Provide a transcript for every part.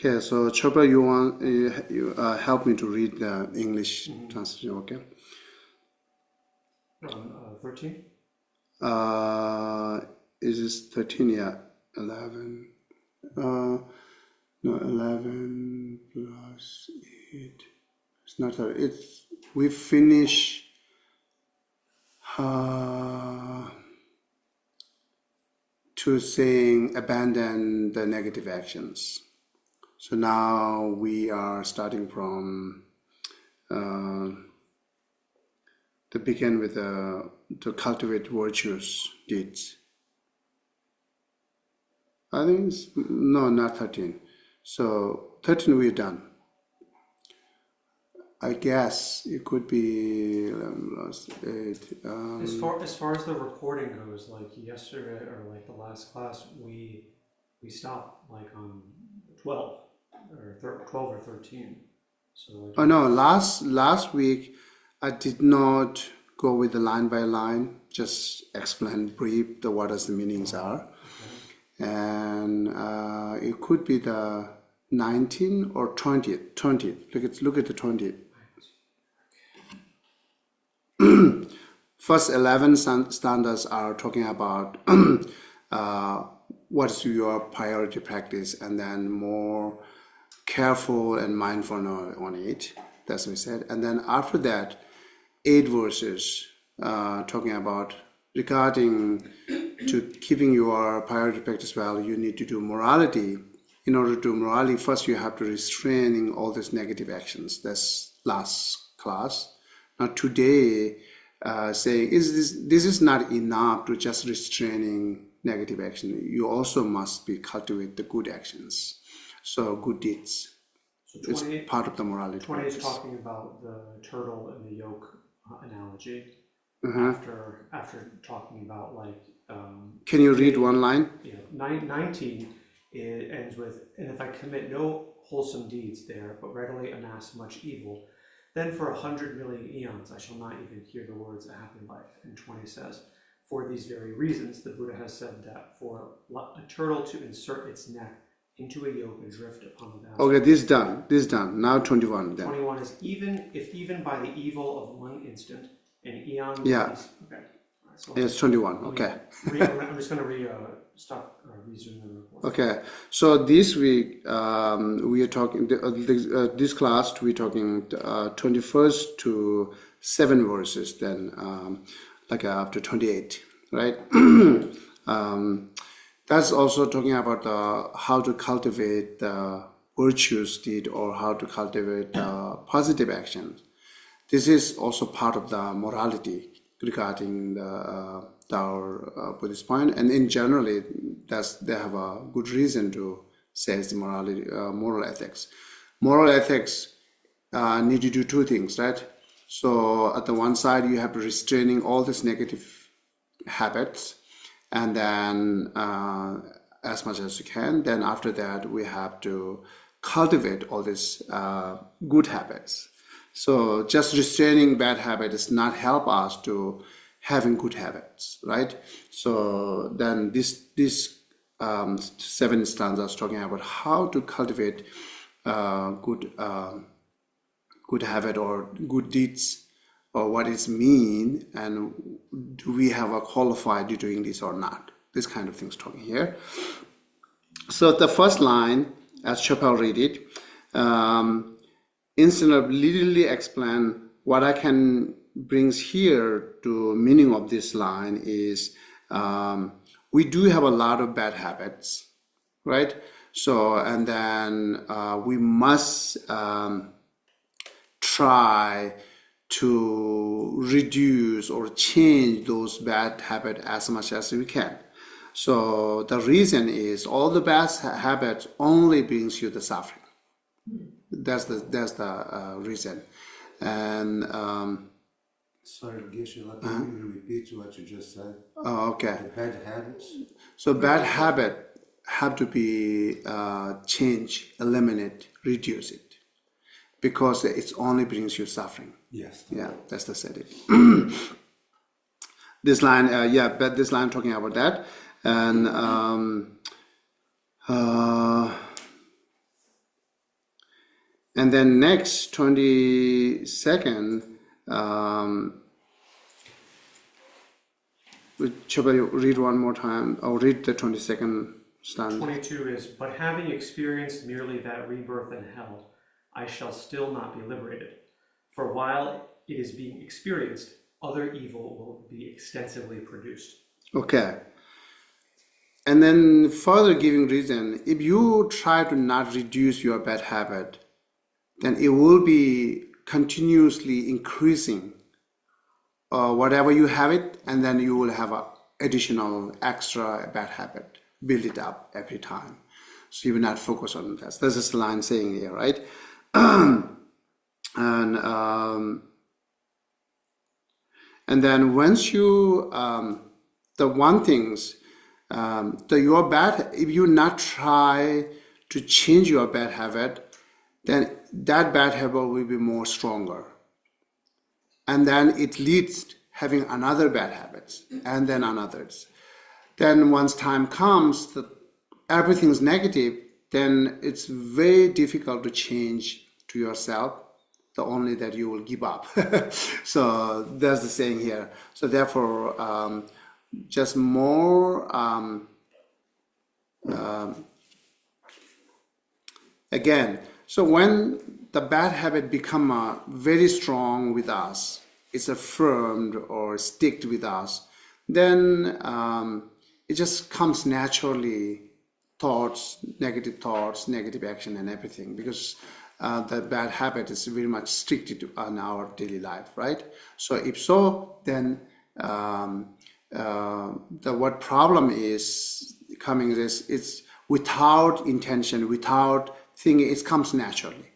Okay, so Chopra, you help me to read the English translation, okay? 13? Is this 13? Yeah, 11. No, 11 plus 8. It's not 30. We finish to saying abandon the negative actions. So now we are starting from to begin with to cultivate virtuous deeds. I think it's, no, not 13. So 13 we're done. I guess it could be 11 plus 8. As far as the recording goes, like yesterday or like the last class, we stopped like on 12 or 13. So Oh no, last week I did not go with the line by line, just explain brief what does the meanings are. And it could be the 19th or 20th. 20th. Look at the 20th. First 11 standards are talking about what is your priority practice, and then more careful and mindful on it. That's what we said. And then after that, 8 verses talking about regarding to keeping your priority practice well, you need to do morality. In order to do morality, first you have to restrain all these negative actions. That's last class. Now today, saying this is not enough to just restraining negative action. You also must be cultivate the good actions. So good deeds. So it's part of the morality. 20 is talking about the turtle and the yoke analogy. After talking about like. Can you read one line? Yeah, 19 it ends with, and if I commit no wholesome deeds there, but readily amass much evil, then for 100 million eons I shall not even hear the words a happy life. And 20 says, for these very reasons, the Buddha has said that for a turtle to insert its neck into a yoke and drift upon the vast. Okay, this is done. Now 21 then. 21 is even by the evil of one instant, an eon. Yeah. Okay. So it's 21. Okay. I'm just going to resume the report. Okay. So this week we are talking. This class we're talking 21st to 7 verses. Then like up to 28, right? That's also talking about how to cultivate the virtuous deed or how to cultivate positive actions. This is also part of the morality regarding our Buddhist point, and in generally, they have a good reason to say it's morality, moral ethics. Moral ethics need to do 2 things, right? So at the one side, you have to restraining all these negative habits, and then as much as you can. Then after that, we have to cultivate all these good habits. So just restraining bad habits does not help us to having good habits, right? So then this 7 stanzas talking about how to cultivate good habit or good deeds, or what is mean, and do we have a qualified you doing this or not? This kind of things talking here. So the first line, as Chopra read it, instead of literally explain what I can brings here to meaning of this line is we do have a lot of bad habits, right? So and then we must try to reduce or change those bad habits as much as we can. So the reason is all the bad habits only brings you the suffering. That's the reason. And sorry, Geshe, let me repeat what you just said. Oh, okay. The bad habits. So bad habit have to be changed, eliminate, reduce it, because it only brings you suffering. Yes. Yeah, that's the setting. This line, but this line talking about that, and And then next 22nd, shall I read one more time? I'll read the 22nd stanza. 22 is, but having experienced merely that rebirth in hell, I shall still not be liberated. For while it is being experienced, other evil will be extensively produced. Okay. And then further giving reason, if you try to not reduce your bad habit, then it will be continuously increasing. Whatever you have it, and then you will have an additional extra bad habit, build it up every time. So you will not focus on that. There's this line saying here, right? And then once you, the one things, your bad, if you not try to change your bad habit, then that bad habit will be more stronger. And then it leads having another bad habits and then another's. Then once time comes that everything's negative, then it's very difficult to change to yourself. The only that you will give up. So that's the saying here. So therefore, just more again. So when the bad habit become very strong with us, it's affirmed or sticked with us, then it just comes naturally. Thoughts, negative action, and everything, because the bad habit is very much restricted on our daily life, right? So if so, then what problem is coming is it's without intention, without thinking, it comes naturally.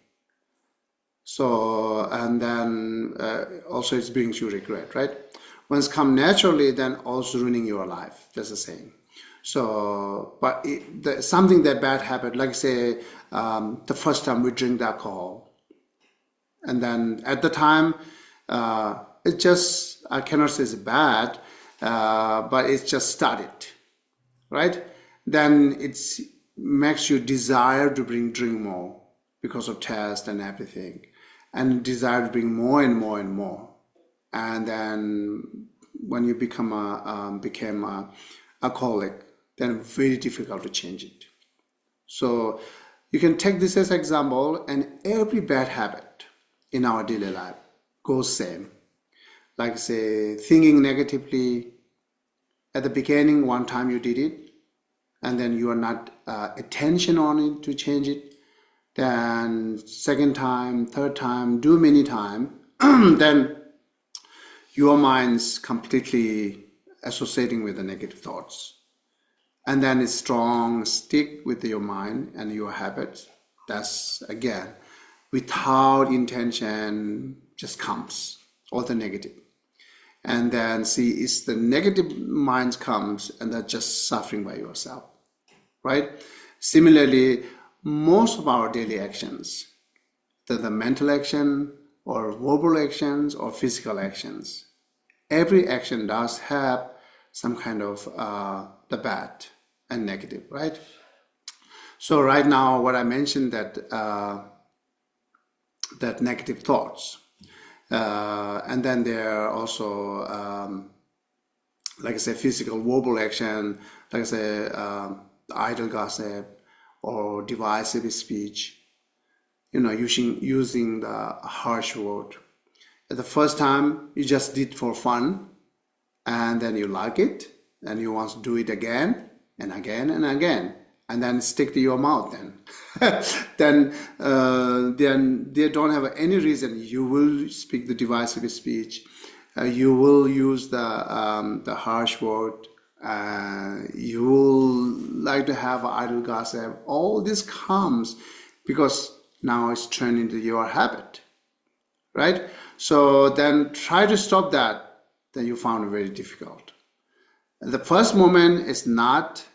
So, and then also it brings you regret, right? Once come naturally, then also ruining your life. That's the saying. So, but something that bad habit, like say, the first time we drink the alcohol, and then at the time, it just, I cannot say it's bad, but it's just started, right? Then it makes you desire to drink more because of taste and everything, and desire to bring more and more and more. And then when you became a alcoholic, then very difficult to change it. So you can take this as example, and every bad habit in our daily life goes same. Like say, thinking negatively, at the beginning, one time you did it, and then you are not attention on it to change it. Then second time, third time, do many times, then your mind's completely associating with the negative thoughts. And then it's strong, stick with your mind and your habits. That's again, without intention, just comes, all the negative. And then see, it's the negative minds comes and that's just suffering by yourself, right? Similarly, most of our daily actions, the mental action or verbal actions or physical actions, every action does have some kind of the bad and negative, right? So right now, what I mentioned that that negative thoughts, and then there are also, like I say, physical verbal action, like I say, idle gossip or divisive speech, using the harsh word. At the first time, you just did for fun, and then you like it, and you want to do it again and again and again, and then stick to your mouth. Then they don't have any reason. You will speak the divisive speech. You will use the harsh word. You will like to have idle gossip. All this comes because now it's turned into your habit, right? So then try to stop that. Then you found it very difficult. The first moment is not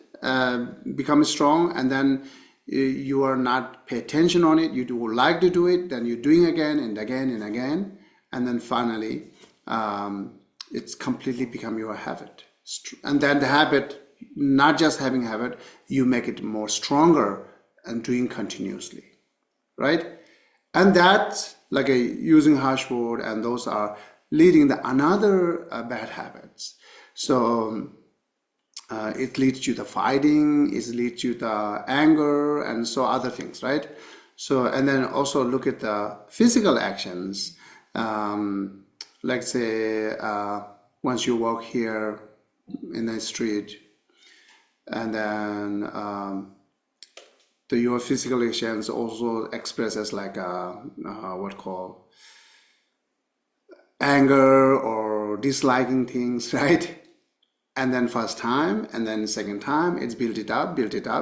become strong, and then you are not pay attention on it. You do like to do it, then you're doing again and again and again, and then finally it's completely become your habit. And then the habit, not just having habit, you make it more stronger and doing continuously, right? And that, like using harsh word, and those are leading to another bad habits. So it leads to the fighting, it leads to the anger, and so other things, right? So, and then also look at the physical actions. Like say, once you walk here in the street, and then your physical actions also express as like what call anger or disliking things, right? And then first time, and then second time, it's build it up,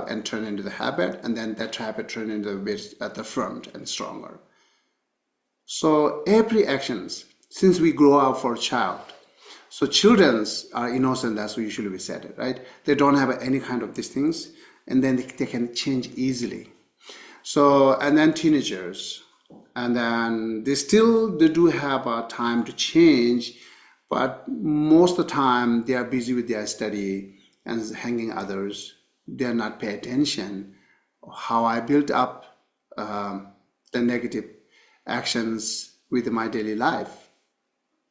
and turn into the habit, and then that habit turn into a bit at the front and stronger. So every actions, since we grow up for a child, so childrens are innocent, that's what usually we said it, right? They don't have any kind of these things, and then they can change easily. So, and then teenagers, and then they do have a time to change, but most of the time they are busy with their study and hanging others. They are not pay attention how I built up the negative actions with my daily life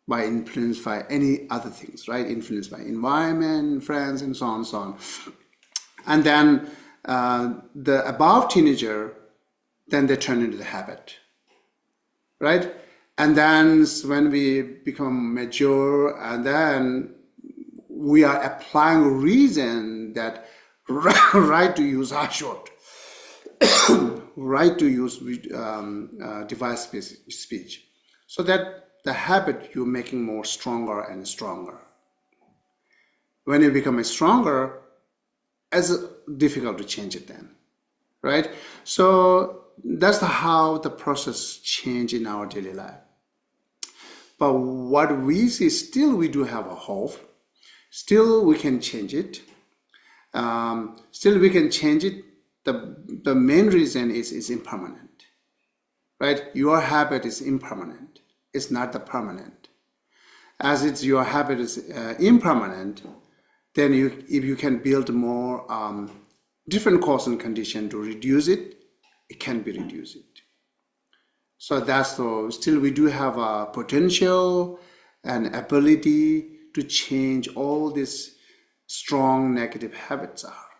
by influence by any other things, right? Influenced by environment, friends, and so on and so on. And then the above teenager, then they turn into the habit, right? And then when we become mature, and then we are applying reason that right to use harshword, right to use device speech, so that the habit you're making more stronger and stronger. When you become stronger, it's difficult to change it then, right? So that's how the process change in our daily life. But what we see, still we do have a hope. Still we can change it. Still we can change it. The main reason is impermanent, right? Your habit is impermanent. It's not the permanent. As it's your habit is impermanent, then if you can build more different cause and condition to reduce it, it can be reduced. So that's the, still we do have a potential and ability to change all these strong negative habits are.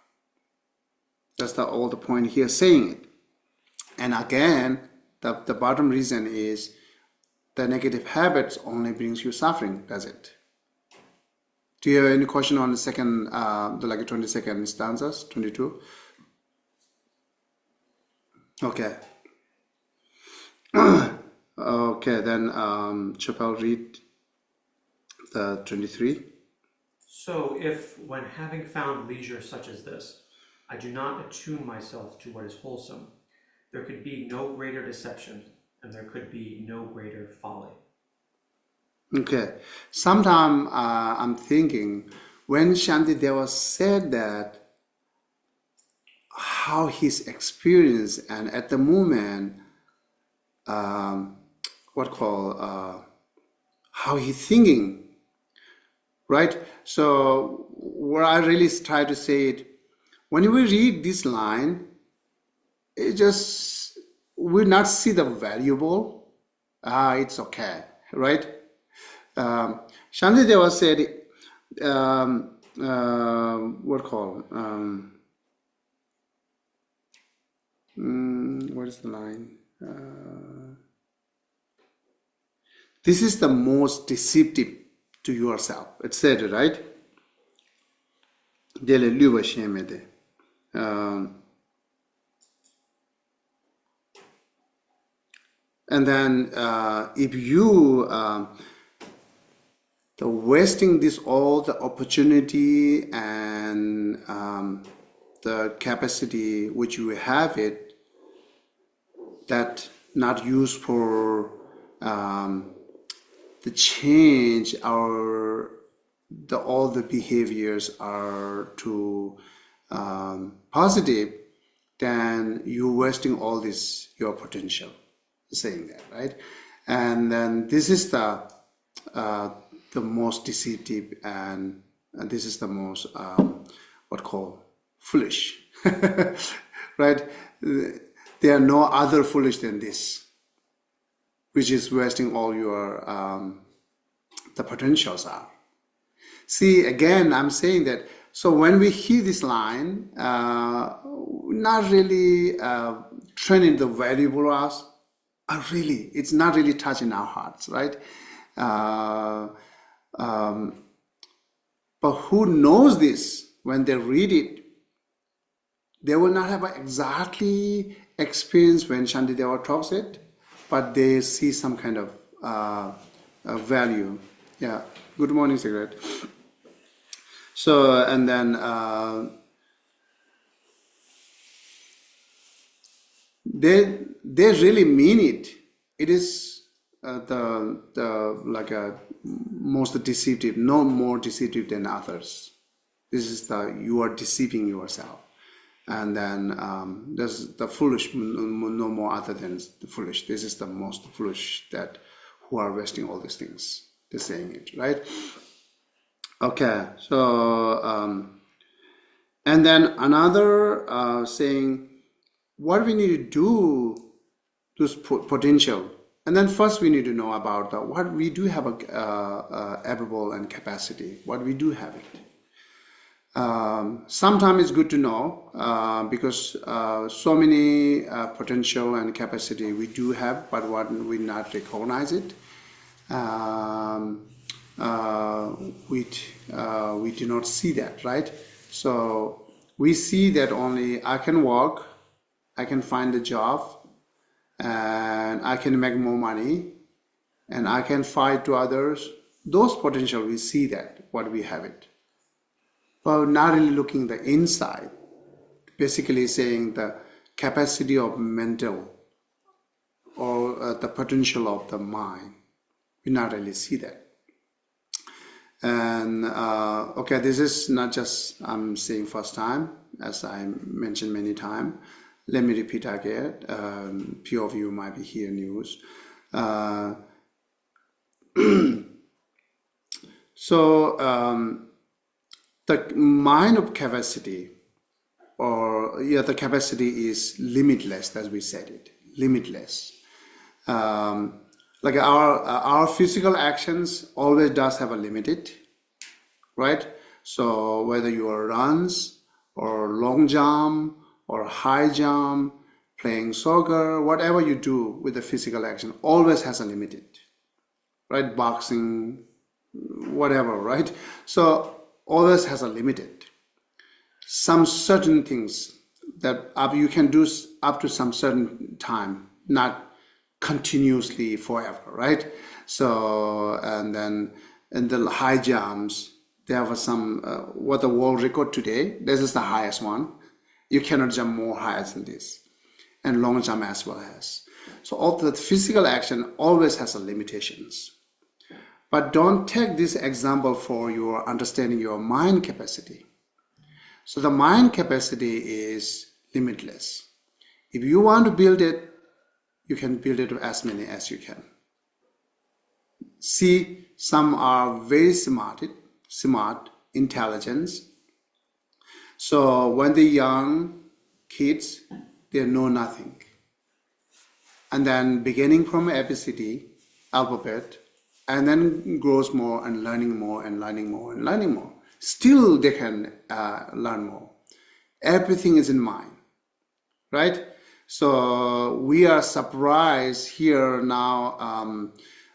That's all the point here saying it. And again, the bottom reason is the negative habits only brings you suffering, does it? Do you have any question on the second, like 22nd stanzas, 22? Okay. Okay, then Chapel read the 23. So if, when having found leisure such as this, I do not attune myself to what is wholesome, there could be no greater deception, and there could be no greater folly. Okay, sometime I'm thinking, when Shantideva said that, how his experience, and at the moment, how he's thinking, right? So what I really try to say it, when we read this line, it just we not see the valuable. It's okay, right? Shantideva said, what is the line? This is the most deceptive to yourself. It said, right? And then if you the wasting this all the opportunity and the capacity which you have it, that not used for the change our all the behaviors are to positive, then you're wasting all this your potential, saying that, right? And then this is the most deceptive, and this is the most foolish, right? There are no other foolish than this, which is wasting all your the potentials are. See, again, I'm saying that. So when we hear this line, not really training the valuable us, really, it's not really touching our hearts, right? But who knows this? When they read it, they will not have exactly experience when Shantideva talks it, but they see some kind of value. Yeah. Good morning, Cigarette. So, and then they really mean it. It is the like a most deceptive, no more deceptive than others. This is you are deceiving yourself. And then there's the foolish, no more other than the foolish. This is the most foolish that who are wasting all these things. They're saying it, right? Okay, so and then another saying, what we need to do to potential. And then first we need to know about what we do have able and capacity. What we do have it. Sometimes it's good to know because so many potential and capacity we do have, but what we not recognize it. We do not see that, right? So we see that only I can work, I can find a job, and I can make more money, and I can fight to others. Those potential, we see that, what we have it. But not really looking the inside, basically saying the capacity of mental or the potential of the mind. We not really see that. And okay, this is not just I'm saying first time, as I mentioned many times. Let me repeat again. Few of you might be hearing news. The mind of capacity, or the capacity is limitless, as we said it, limitless. Like our physical actions always does have a limited, right? So whether you are runs or long jump or high jump, playing soccer, whatever you do with the physical action always has a limited, right? Boxing, whatever, right? So always has a limited. Some certain things that you can do up to some certain time, not continuously forever, right? So, and then in the high jumps, there was some, what the world record today, this is the highest one. You cannot jump more higher than this. And long jump as well as. So all the physical action always has a limitations. But don't take this example for your understanding your mind capacity. So the mind capacity is limitless. If you want to build it, you can build it as many as you can. See, some are very smart, intelligence. So when they're young kids, they know nothing. And then beginning from ABCD, alphabet, and then grows more and learning more and learning more and learning more. Still they can learn more. Everything is in mind, right? So we are surprised here now,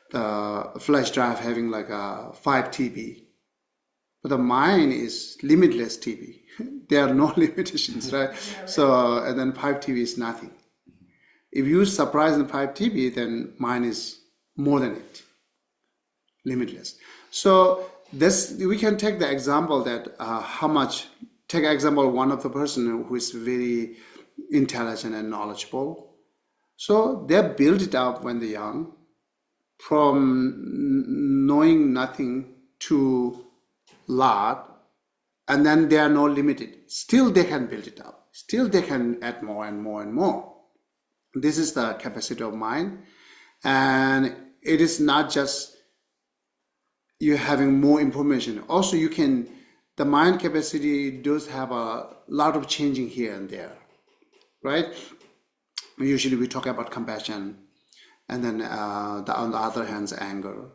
the flash drive having like a 5 TB. But the mind is limitless TB. There are no limitations, right? Yeah, right? So, and then 5 TB is nothing. If you surprise in 5 TB, then mine is more than it. Limitless. So this, we can take the example that take example one of the person who is very intelligent and knowledgeable. So they build it up when they're young, from knowing nothing to lot, and then they are not limited. Still they can build it up. Still they can add more and more and more. This is the capacity of mind. And it is not just you having more information. Also the mind capacity does have a lot of changing here and there, right? Usually we talk about compassion, and then on the other hand, anger.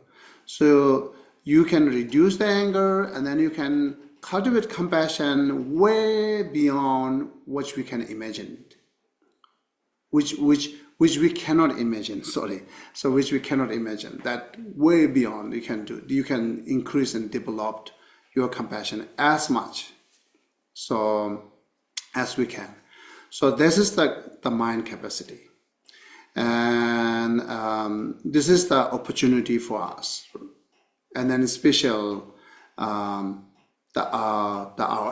So you can reduce the anger, and then you can cultivate compassion way beyond what we can imagine, which we cannot imagine. Sorry, so which we cannot imagine. That way beyond you can do. You can increase and develop your compassion as much, so as we can. So this is the mind capacity, and this is the opportunity for us. And then special, our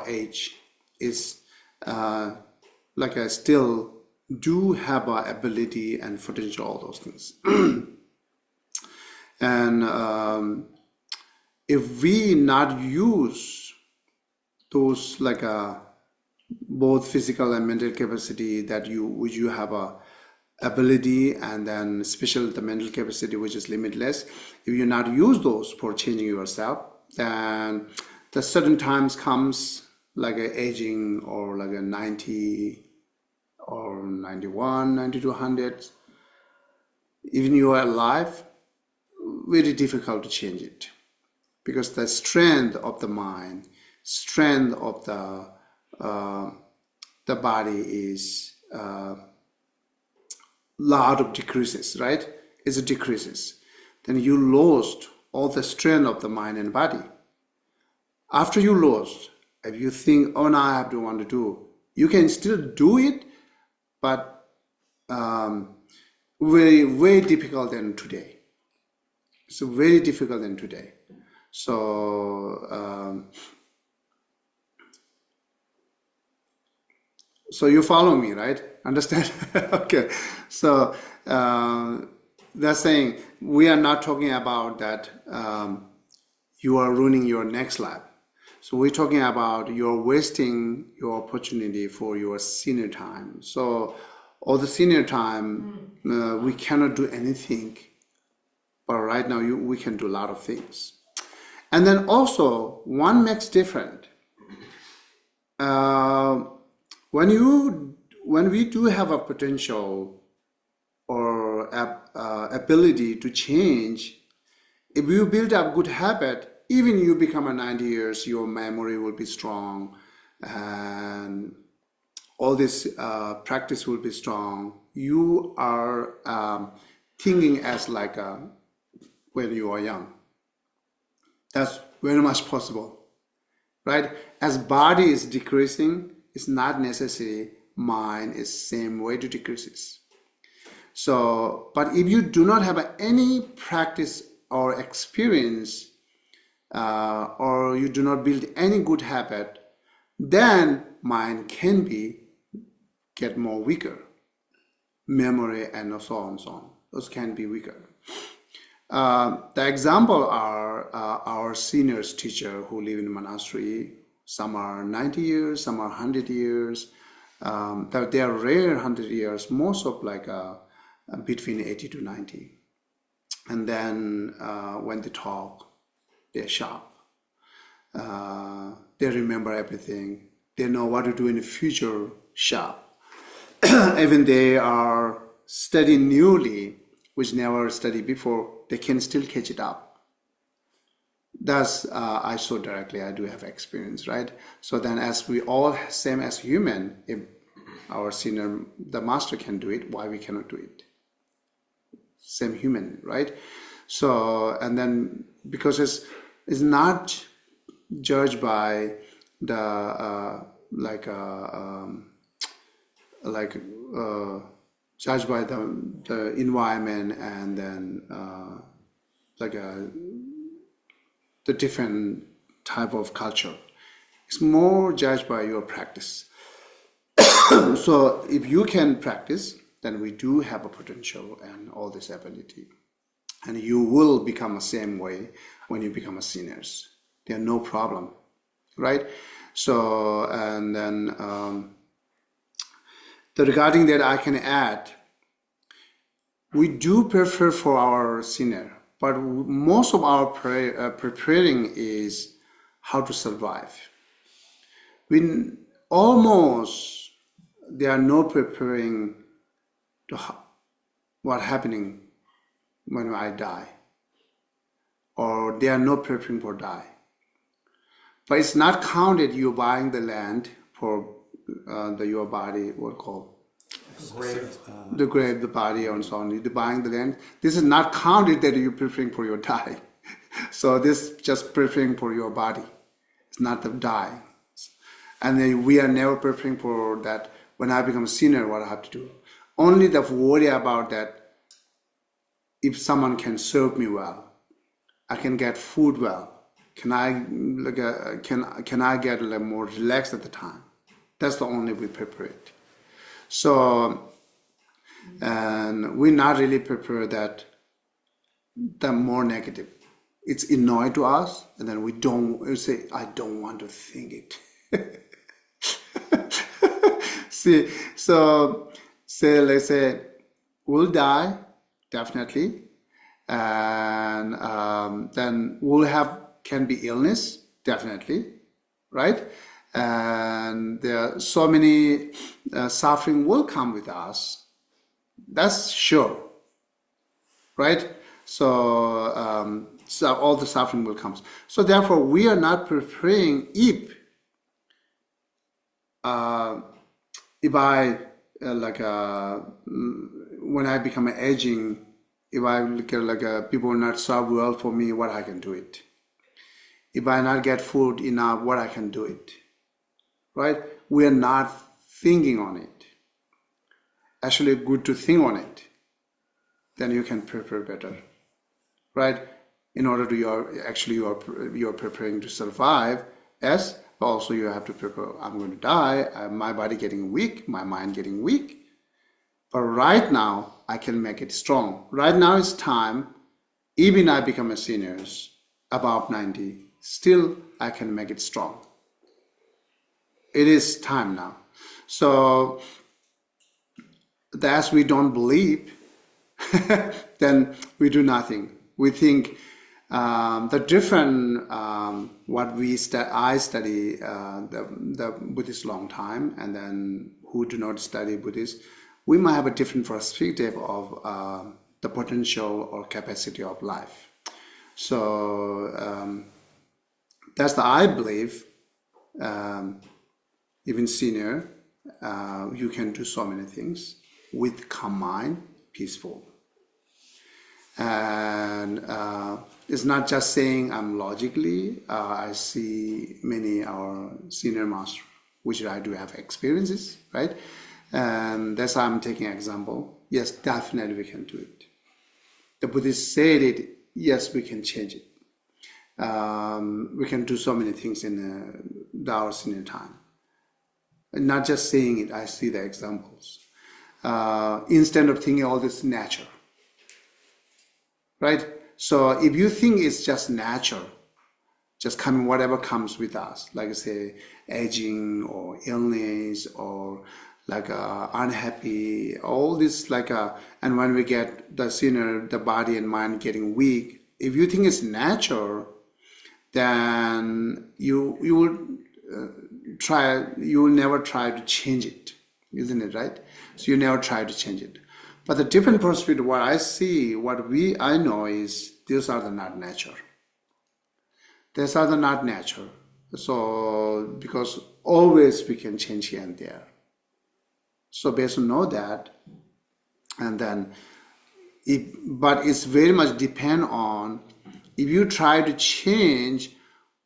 age is like I still do have our ability and potential, all those things. And if we not use those like both physical and mental capacity which you have a ability, and then special the mental capacity which is limitless, if you not use those for changing yourself, then the certain times comes like a aging, or like a 90 or 91, 92, 100, even you are alive, very difficult to change it, because the strength of the mind, strength of the body is lot of decreases, right? It decreases. Then you lost all the strength of the mind and body. After you lost, if you think, oh, now I have to want to do, you can still do it, but very, very difficult than today. It's very difficult than today. So, so you follow me, right? Understand? Okay. So that's saying we are not talking about that you are ruining your next life. So we're talking about you're wasting your opportunity for your senior time. So all the senior time, we cannot do anything. But right now we can do a lot of things. And then also one makes different. When we do have a potential or ability to change, if you build up good habit, even you become a 90 years, your memory will be strong, and all this practice will be strong. You are thinking as like when you are young. That's very much possible, right? As body is decreasing, it's not necessary mind is same way to decreases. So, but if you do not have any practice or experience, or you do not build any good habit, then mind can get more weaker. Memory and so on and so on. Those can be weaker. The example are our seniors teacher who live in monastery. Some are 90 years, some are 100 years. They are rare 100 years, most of like between 80 to 90. And then when they talk, they're sharp. They remember everything. They know what to do in the future, sharp. Even they are studying newly, which never studied before, they can still catch it up. That's I saw directly. I do have experience, right? So then, as we all same as human, if our senior, the master can do it, why we cannot do it? Same human, right? So, and then because it's not judged by the judged by the environment, and then the different type of culture. It's more judged by your practice. So if you can practice, then we do have a potential and all this ability. And you will become the same way when you become a seniors. There's no problem, right? So, and then regarding that, I can add, we do prefer for our senior, but most of our preparing is how to survive. We almost, they are not preparing to what happening when I die, or they are not preparing for die. But it's not counted you buying the land for your body, what called Grave. the grave, the body, and so on. You're buying the land. This is not counted that you're preparing for your die. So this just preparing for your body. It's not the die. And then we are never preparing for that. When I become a senior, what I have to do? Only the worry about that. If someone can serve me well, I can get food well. Can I get more relaxed at the time? That's the only we prepare it. So, and we not really prepare that the more negative. It's annoying to us, and then we say, I don't want to think it. See, so say, let's say, we'll die, definitely, and then can be illness, definitely, right? And there are so many suffering will come with us. That's sure, right? So, so all the suffering will come. So therefore, we are not preparing if I when I become aging, if I look people not serve well for me, what I can do it. If I not get food enough, what I can do it. Right? We are not thinking on it. Actually, good to think on it. Then you can prepare better. Right? In order to you're preparing to survive. Yes, but also you have to prepare. I'm going to die. My body getting weak. My mind getting weak. But right now, I can make it strong. Right now it's time. Even I become a senior, above 90, still I can make it strong. It is time now. So as we don't believe, then we do nothing. We think the different what I study the Buddhist long time, and then who do not study Buddhist, we might have a different perspective of the potential or capacity of life. So that's the I believe. Even senior, you can do so many things with calm mind, peaceful. And it's not just saying I'm logically. I see many our senior masters, which I do have experiences, right? And that's why I'm taking an example. Yes, definitely we can do it. The Buddhists said it. Yes, we can change it. We can do so many things in our senior time. Not just saying it, I see the examples. Instead of thinking all this nature. Right? So if you think it's just natural, just coming, whatever comes with us, like say aging or illness or like unhappy, all this and when we get the senior, the body and mind getting weak, if you think it's natural, then you will never try to change it, isn't it, right? So you never try to change it. But the different perspective, what I see, I know is these are the not natural. These are the not natural. So because always we can change here and there. So based on know that, and then but it's very much depend on if you try to change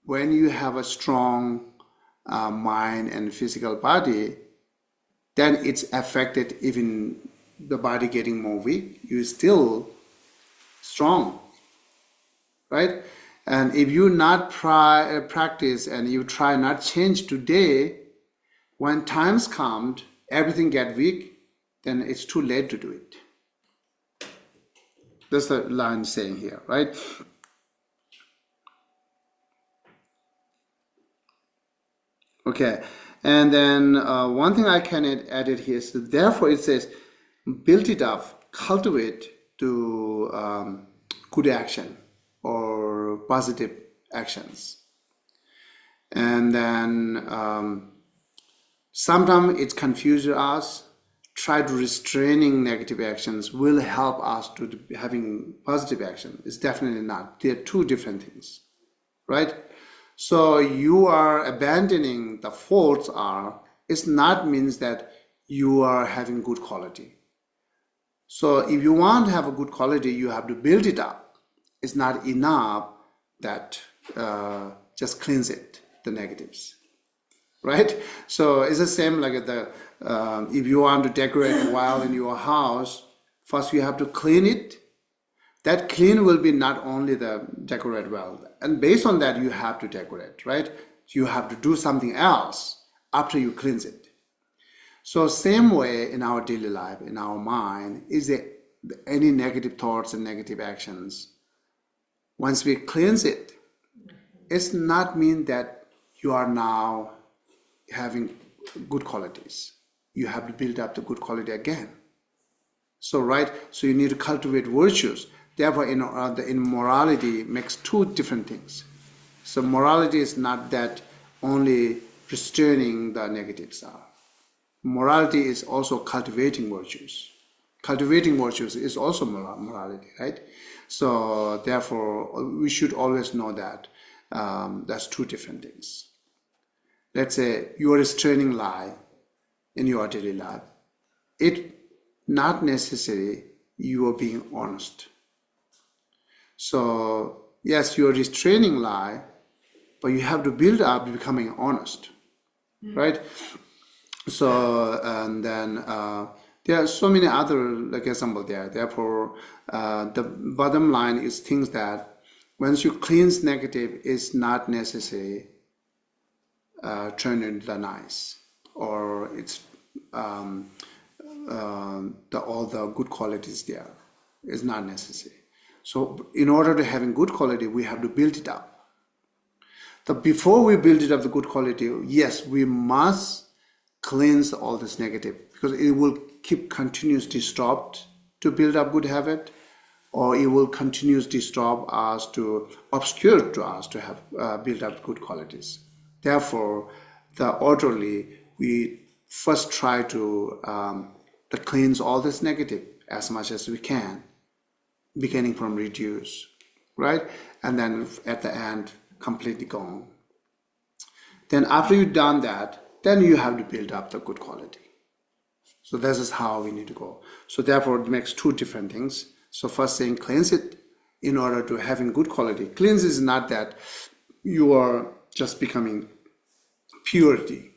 when you have a strong mind and physical body, then it's affected. Even the body getting more weak, you're still strong, right? And if you not practice and you try not change today, when times come, everything get weak, then it's too late to do it. That's the line saying here, right? Okay, and then one thing I can add it here is that therefore it says, build it up, cultivate to good action or positive actions. And then sometimes it confuses us, try to restraining negative actions will help us to having positive action. It's definitely not. They're two different things, right? So you are abandoning the faults it's not means that you are having good quality. So if you want to have a good quality, you have to build it up. It's not enough that just cleanse it, the negatives, right? So it's the same like if you want to decorate a wall in your house, first you have to clean it. That clean will be not only the decorate well, and based on that you have to decorate, right? You have to do something else after you cleanse it. So same way in our daily life, in our mind, is it any negative thoughts and negative actions. Once we cleanse it, it's not mean that you are now having good qualities. You have to build up the good quality again. So right, so you need to cultivate virtues. Therefore, in morality makes two different things. So morality is not that only restraining the negatives are. Morality is also cultivating virtues. Cultivating virtues is also morality, right? So therefore, we should always know that that's two different things. Let's say you are restraining lie in your daily life. It not necessary you are being honest. So yes, you are restraining lie, but you have to build up becoming honest, right? So and then there are so many other like example there. Therefore, the bottom line is things that once you cleanse negative, is not necessary turn into the nice, or it's all the good qualities there is not necessary. So in order to having good quality, we have to build it up. But before we build it up the good quality, yes, we must cleanse all this negative, because it will keep continuously stopped to build up good habit, or it will continuously stop us to obscure to us to have build up good qualities. Therefore, the orderly, we first try to cleanse all this negative as much as we can, beginning from reduce, right? And then at the end, completely gone. Then after you've done that, then you have to build up the good quality. So this is how we need to go. So therefore, it makes two different things. So first saying cleanse it in order to having good quality. Cleanse is not that you are just becoming purity.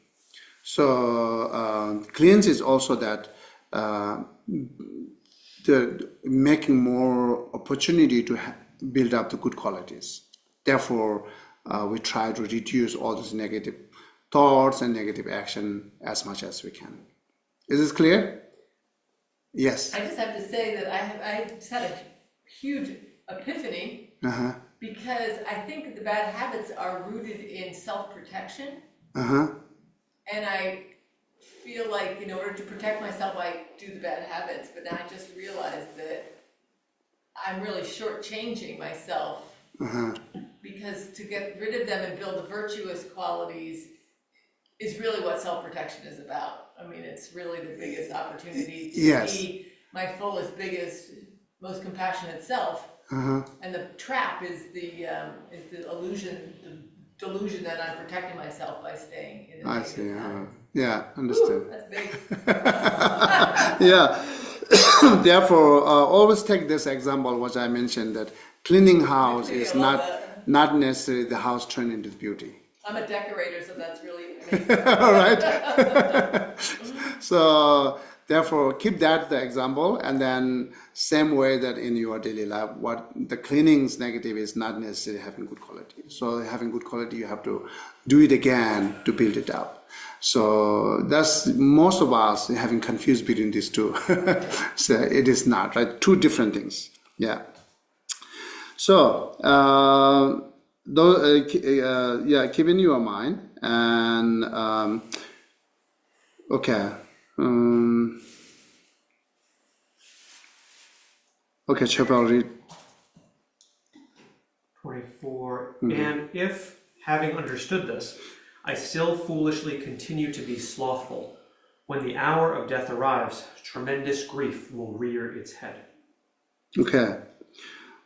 So cleanse is also that the making more opportunity to build up the good qualities. Therefore, we try to reduce all those negative thoughts and negative action as much as we can. Is this clear? Yes. I just have to say that I just had a huge epiphany because I think the bad habits are rooted in self-protection. And I feel like in order to protect myself, I do the bad habits, but now I just realized that I'm really shortchanging myself because to get rid of them and build the virtuous qualities is really what self-protection is about. I mean, it's really the biggest opportunity to be my fullest, biggest, most compassionate self. And the trap is the illusion, the delusion that I'm protecting myself by staying in the negative pattern. Yeah, understood. Ooh, that's big. Yeah. Therefore, always take this example, what I mentioned, that cleaning house is not necessarily the house turned into beauty. I'm a decorator, so that's really amazing. All right. So therefore, keep that the example, and then same way that in your daily life, what the cleaning's negative is not necessarily having good quality. So having good quality, you have to do it again to build it up. So that's most of us having confused between these two. So it is not, right? Two different things. Yeah. So keep in your mind, and okay. Okay, Chip, I'll read. 24. And if, having understood this, I still foolishly continue to be slothful, When the hour of death arrives, tremendous grief will rear its head. Okay.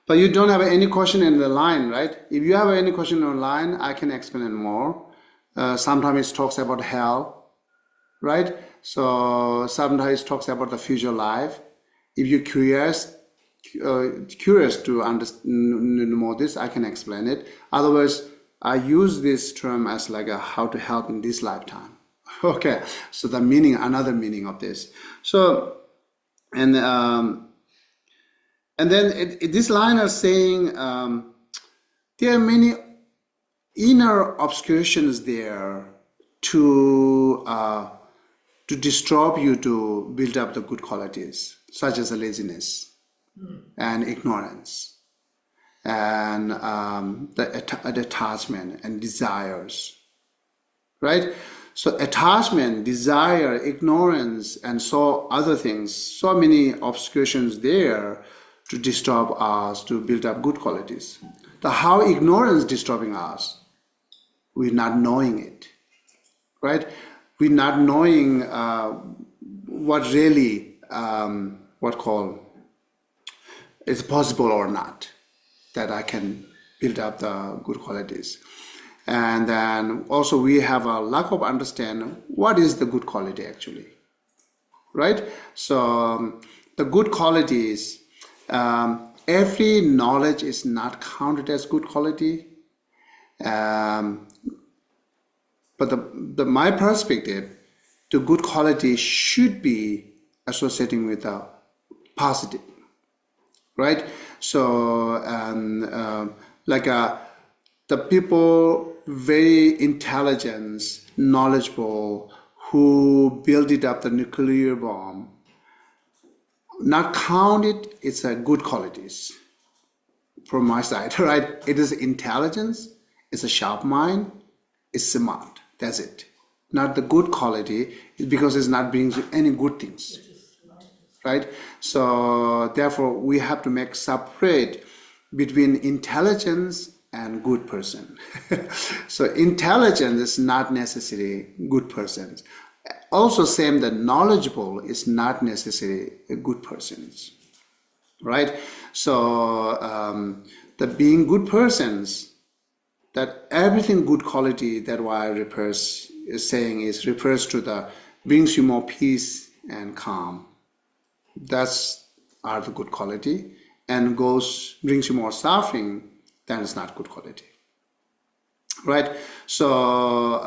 But you don't have any question in the line, right? If you have any question online, I can explain more. Sometimes it talks about hell, right? So sometimes it talks about the future life. If you're curious to understand more this, I can explain it. Otherwise, I use this term as like a how to help in this lifetime. Okay, so the meaning, another meaning of this. So, and then this line is saying there are many inner obscurations there to disturb you to build up the good qualities, such as laziness and ignorance and the attachment and desires, right? So attachment, desire, ignorance, and so other things, so many obscurations there to disturb us to build up good qualities. How ignorance disturbing us? We're not knowing it, right? We're not knowing what really, is possible or not, that I can build up the good qualities. And then also we have a lack of understanding what is the good quality actually, right? So the good qualities, every knowledge is not counted as good quality. But my perspective, the good quality should be associating with the positive, right? So the people very intelligent, knowledgeable, who built it up the nuclear bomb, not count it, it's a good qualities from my side, right? It is intelligence, it's a sharp mind, it's smart, that's it. Not the good quality, because it's not bringing you any good things, right? So therefore we have to make separate between intelligence and good person. So intelligence is not necessarily good person. Also same that knowledgeable is not necessarily a good person, right? So that being good persons, that everything good quality that why refers to the brings you more peace and calm. That's are the good quality, and brings you more suffering, then it's not good quality, right? So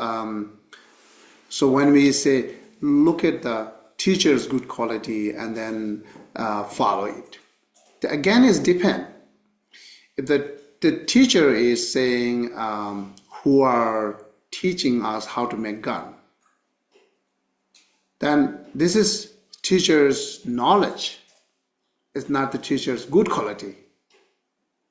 so when we say look at the teacher's good quality and then follow it, again it depends. If the teacher is saying who are teaching us how to make gun, then this is teacher's knowledge. It's not the teacher's good quality.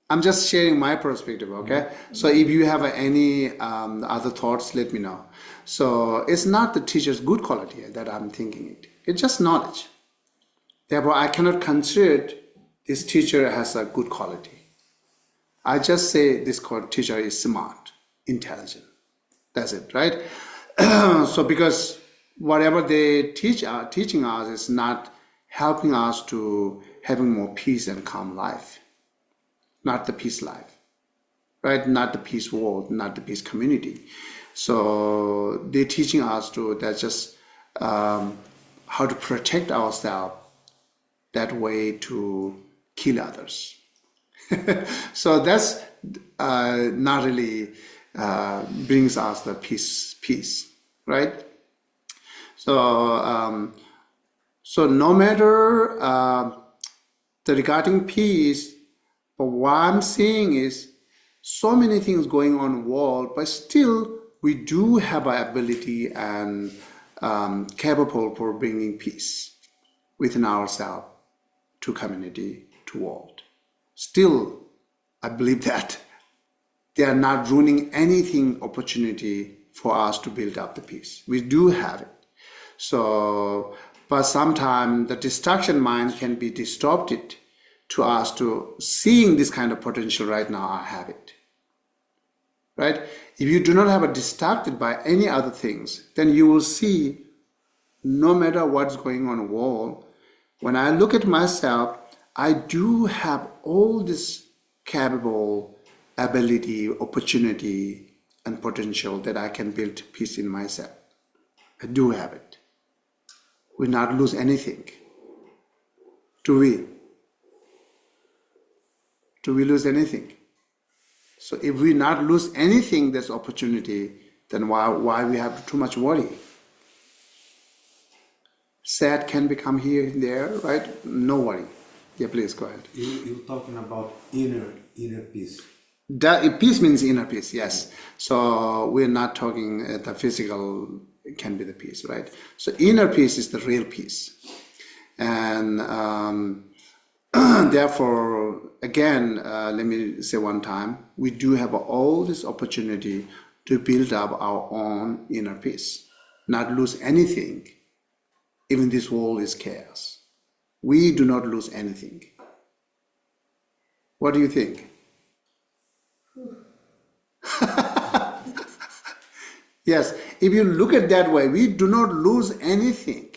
I'm just sharing my perspective, okay? So if you have any other thoughts, let me know. So it's not the teacher's good quality that I'm thinking it. It's just knowledge. Therefore, I cannot consider this teacher has a good quality. I just say this teacher is smart, intelligent. That's it, right? So because whatever they are teaching us is not helping us to having more peace and calm life. Not the peace life, right? Not the peace world, not the peace community. So they're teaching us that's just how to protect ourselves, that way to kill others. So that's not really brings us the peace, right? So so no matter regarding peace, but what I'm saying is so many things going on in the world, but still we do have an ability and capable for bringing peace within ourselves, to community, to world. Still, I believe that they are not ruining anything opportunity for us to build up the peace. We do have it. So, but sometimes the distraction mind can be distorted to us to seeing this kind of potential right now. I have it, right? If you do not have it distracted by any other things, then you will see no matter what's going on the world, when I look at myself, I do have all this capable ability, opportunity, and potential that I can build peace in myself. I do have it. We not lose anything. Do we? Do we lose anything? So if we not lose anything, this opportunity, then why we have too much worry? Sad can become here and there, right? No worry. Yeah, please go ahead. You're talking about inner peace. Peace means inner peace, yes. So we're not talking the physical can be the peace, right? So inner peace is the real peace. And therefore, again, let me say one time, we do have all this opportunity to build up our own inner peace, not lose anything. Even this world is chaos. We do not lose anything. What do you think? Yes, if you look at that way, we do not lose anything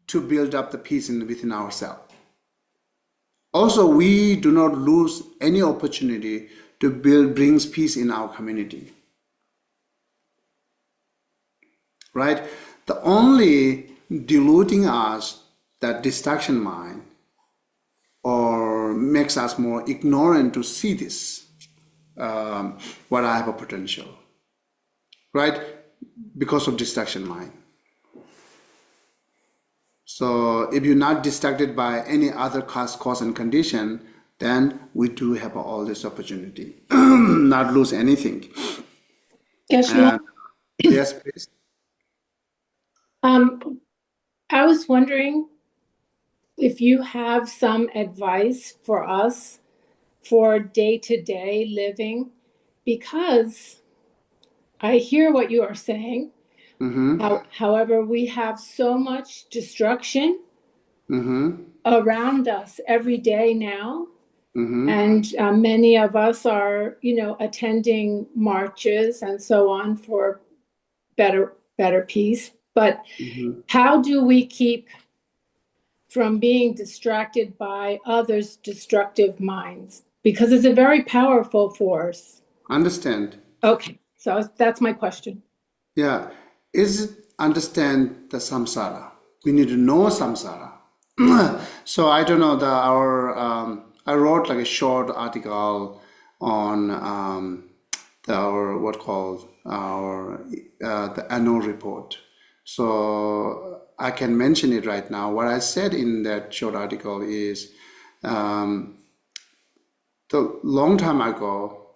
to build up the peace within ourselves. Also, we do not lose any opportunity to brings peace in our community. Right? The only diluting us, that distraction mind, or makes us more ignorant to see this, what I have a potential, right? Because of distraction mind. So if you're not distracted by any other cause and condition, then we do have all this opportunity, not lose anything. Geshe, Yes, please. I was wondering if you have some advice for us for day-to-day living, because I hear what you are saying. However, we have so much destruction around us every day now. And many of us are, attending marches and so on for better peace. But how do we keep from being distracted by others' destructive minds? Because it's a very powerful force. Understand. Okay, so that's my question. Yeah. Is understand the samsara. We need to know samsara. So I don't know, I wrote like a short article on the annual report. So I can mention it right now. What I said in that short article is the long time ago,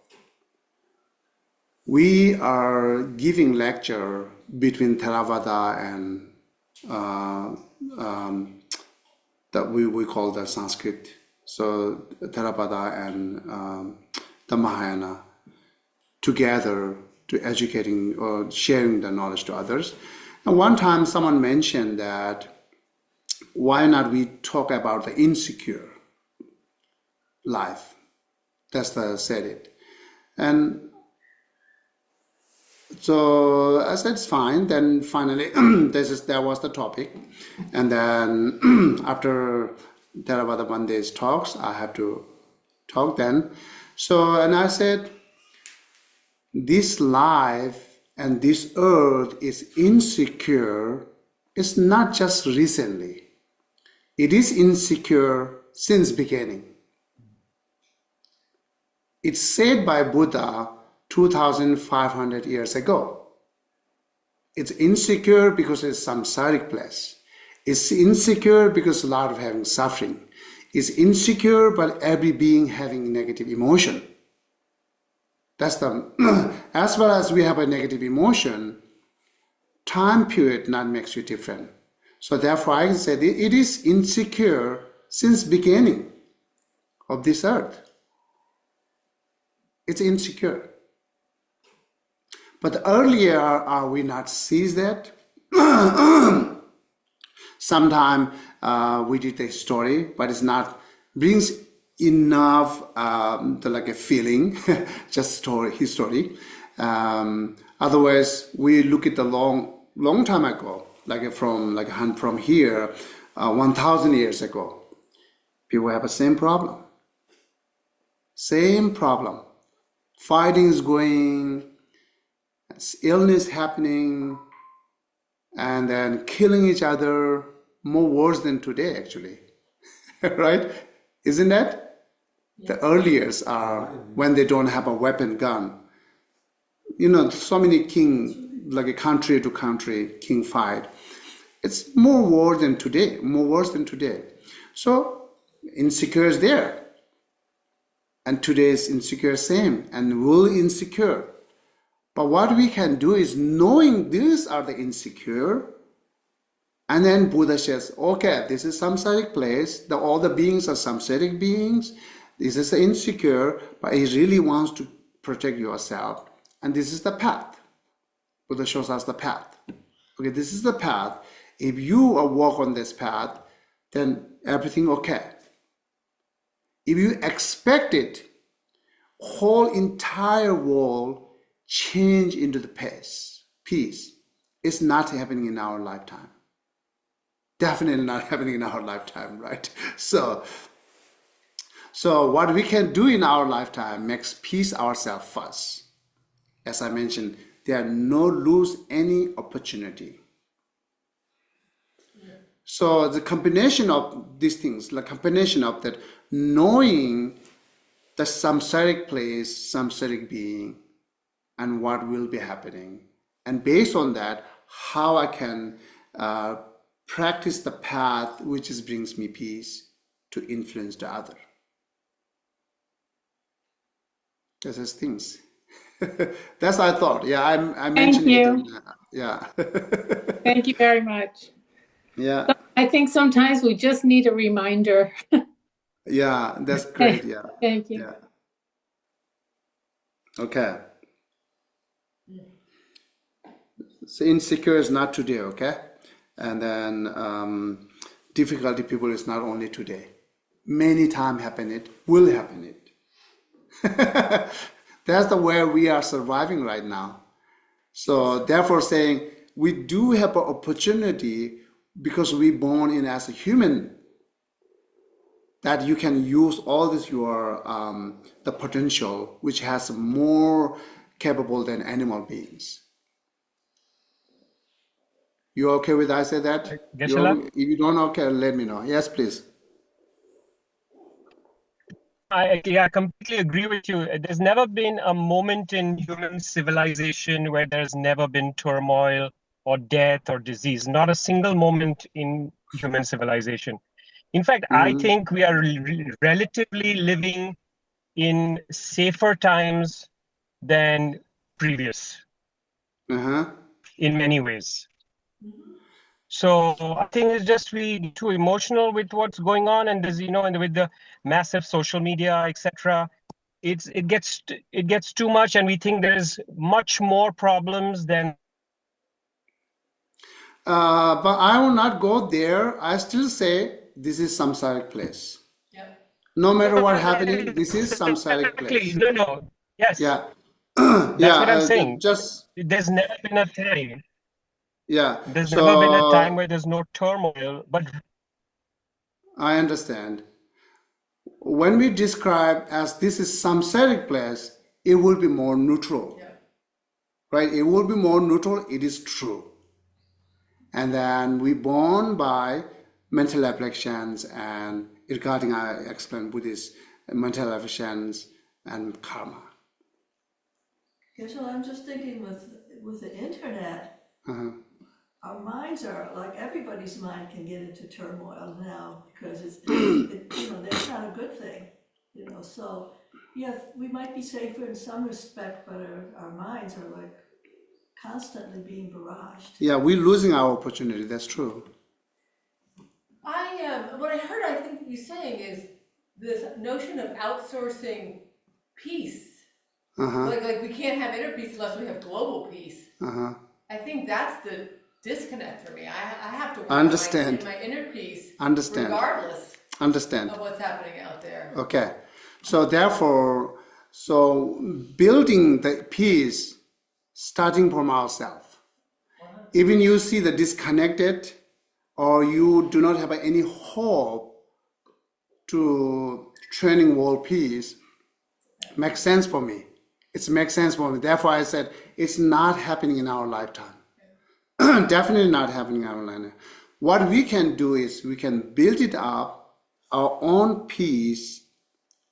we are giving lecture between Theravada and that we call the Sanskrit. So Theravada and the Mahayana together to educating or sharing the knowledge to others. And one time someone mentioned that why not we talk about the insecure life? That's the said it. And so I said, it's fine. Then finally, that was the topic. And then after Theravada Monday's talks, I have to talk then. So, and I said, this life and this earth is insecure. It's not just recently. It is insecure since beginning. It's said by Buddha 2,500 years ago. It's insecure because it's samsaric place. It's insecure because a lot of having suffering. It's insecure but every being having negative emotion. That's the, as well as we have a negative emotion, time period not makes you different. So therefore I can say it is insecure since beginning of this earth. It's insecure. But earlier, are we not sees that? Sometime we did a story, but it's not brings enough like a feeling, just history. Otherwise, we look at the long time ago. from here, 1,000 years ago, people have the same problem. Same problem. Fighting is going, illness happening, and then killing each other, more worse than today, actually. Right? Isn't that? The earliest are when they don't have a weapon gun. You know, so many like a country to country king fight. It's more worse than today, more worse than today. So insecure is there. And today's insecure same, and will insecure. But what we can do is knowing these are the insecure, and then Buddha says, okay, this is samsaric place, all the beings are samsaric beings, this is the insecure, but he really wants to protect yourself. And this is the path. Buddha shows us the path. Okay, this is the path. If you walk on this path, then everything okay. If you expect it, whole entire world change into the peace. It's not happening in our lifetime. Definitely not happening in our lifetime, right? So what we can do in our lifetime makes peace ourselves first. As I mentioned, there are no lose any opportunity. So the combination of these things, the combination of that, knowing the samsaric place, samsaric being, and what will be happening, and based on that, how I can practice the path which brings me peace to influence the other. This is things. That's what I thought. Yeah, I mentioned Thank it. Yeah. Thank you very much. Yeah. I think sometimes we just need a reminder. Yeah, that's great. Yeah. Thank you. Yeah. Okay. So insecure is not today, okay? And then difficulty people is not only today. Many times happen it, will happen it. That's the way we are surviving right now. So therefore saying we do have an opportunity because we born in as a human that you can use all this your the potential which has more capable than animal beings. You okay with I say that? Geshe-la? If you don't okay, let me know. Yes, please. I completely agree with you. There's never been a moment in human civilization where there's never been turmoil or death or disease. Not a single moment in human civilization. In fact, I think we are relatively living in safer times than previous in many ways. So I think it's just we too emotional with what's going on, and there's and with the massive social media, etc. It gets too much, and we think there's much more problems than. But I will not go there. I still say this is samsaric place. Yep. No matter what happening, this is samsaric place. No. Yes. Yeah. That's what I'm saying. Just there's never been a time. yeah. There's So never been a time where there's no turmoil, but I understand. When we describe as this is samsaric place, it will be more neutral. Yeah. Right? It will be more neutral. It is true. And then we born by mental afflictions and regarding I explained Buddhist mental afflictions and karma. Yeah, so I'm just thinking with the internet, our minds are like everybody's mind can get into turmoil now because that's not a good thing, So yes, we might be safer in some respect, but our minds are like constantly being barraged. Yeah, we're losing our opportunity. That's true. What I heard, I think you saying is this notion of outsourcing peace. Like we can't have inner peace unless we have global peace. I think that's the disconnect for me. I have to work on my inner peace regardless of what's happening out there. Okay. So therefore, building the peace starting from ourselves. even you see the disconnected, or you do not have any hope to training world peace, makes sense for me. It makes sense for me. Therefore, I said it's not happening in our lifetime. Definitely not happening in our lifetime. What we can do is we can build it up, our own peace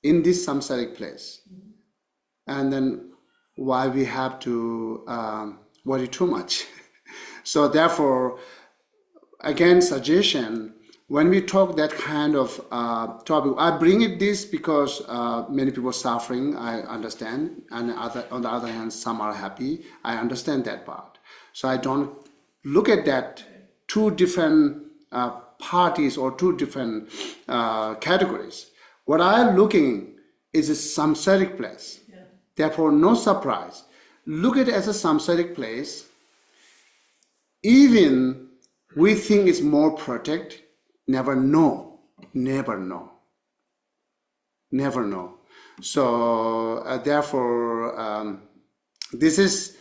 in this samsaric place. And then why we have to worry too much. So therefore, again, suggestion, when we talk that kind of topic, I bring it this because many people are suffering, I understand, and on the other hand, some are happy. I understand that part. So I don't look at that two different parties or two different categories. What I'm looking is a samsaric place. Yeah. Therefore, no surprise. Look at it as a samsaric place. Even we think it's more protect, never know. So therefore, this is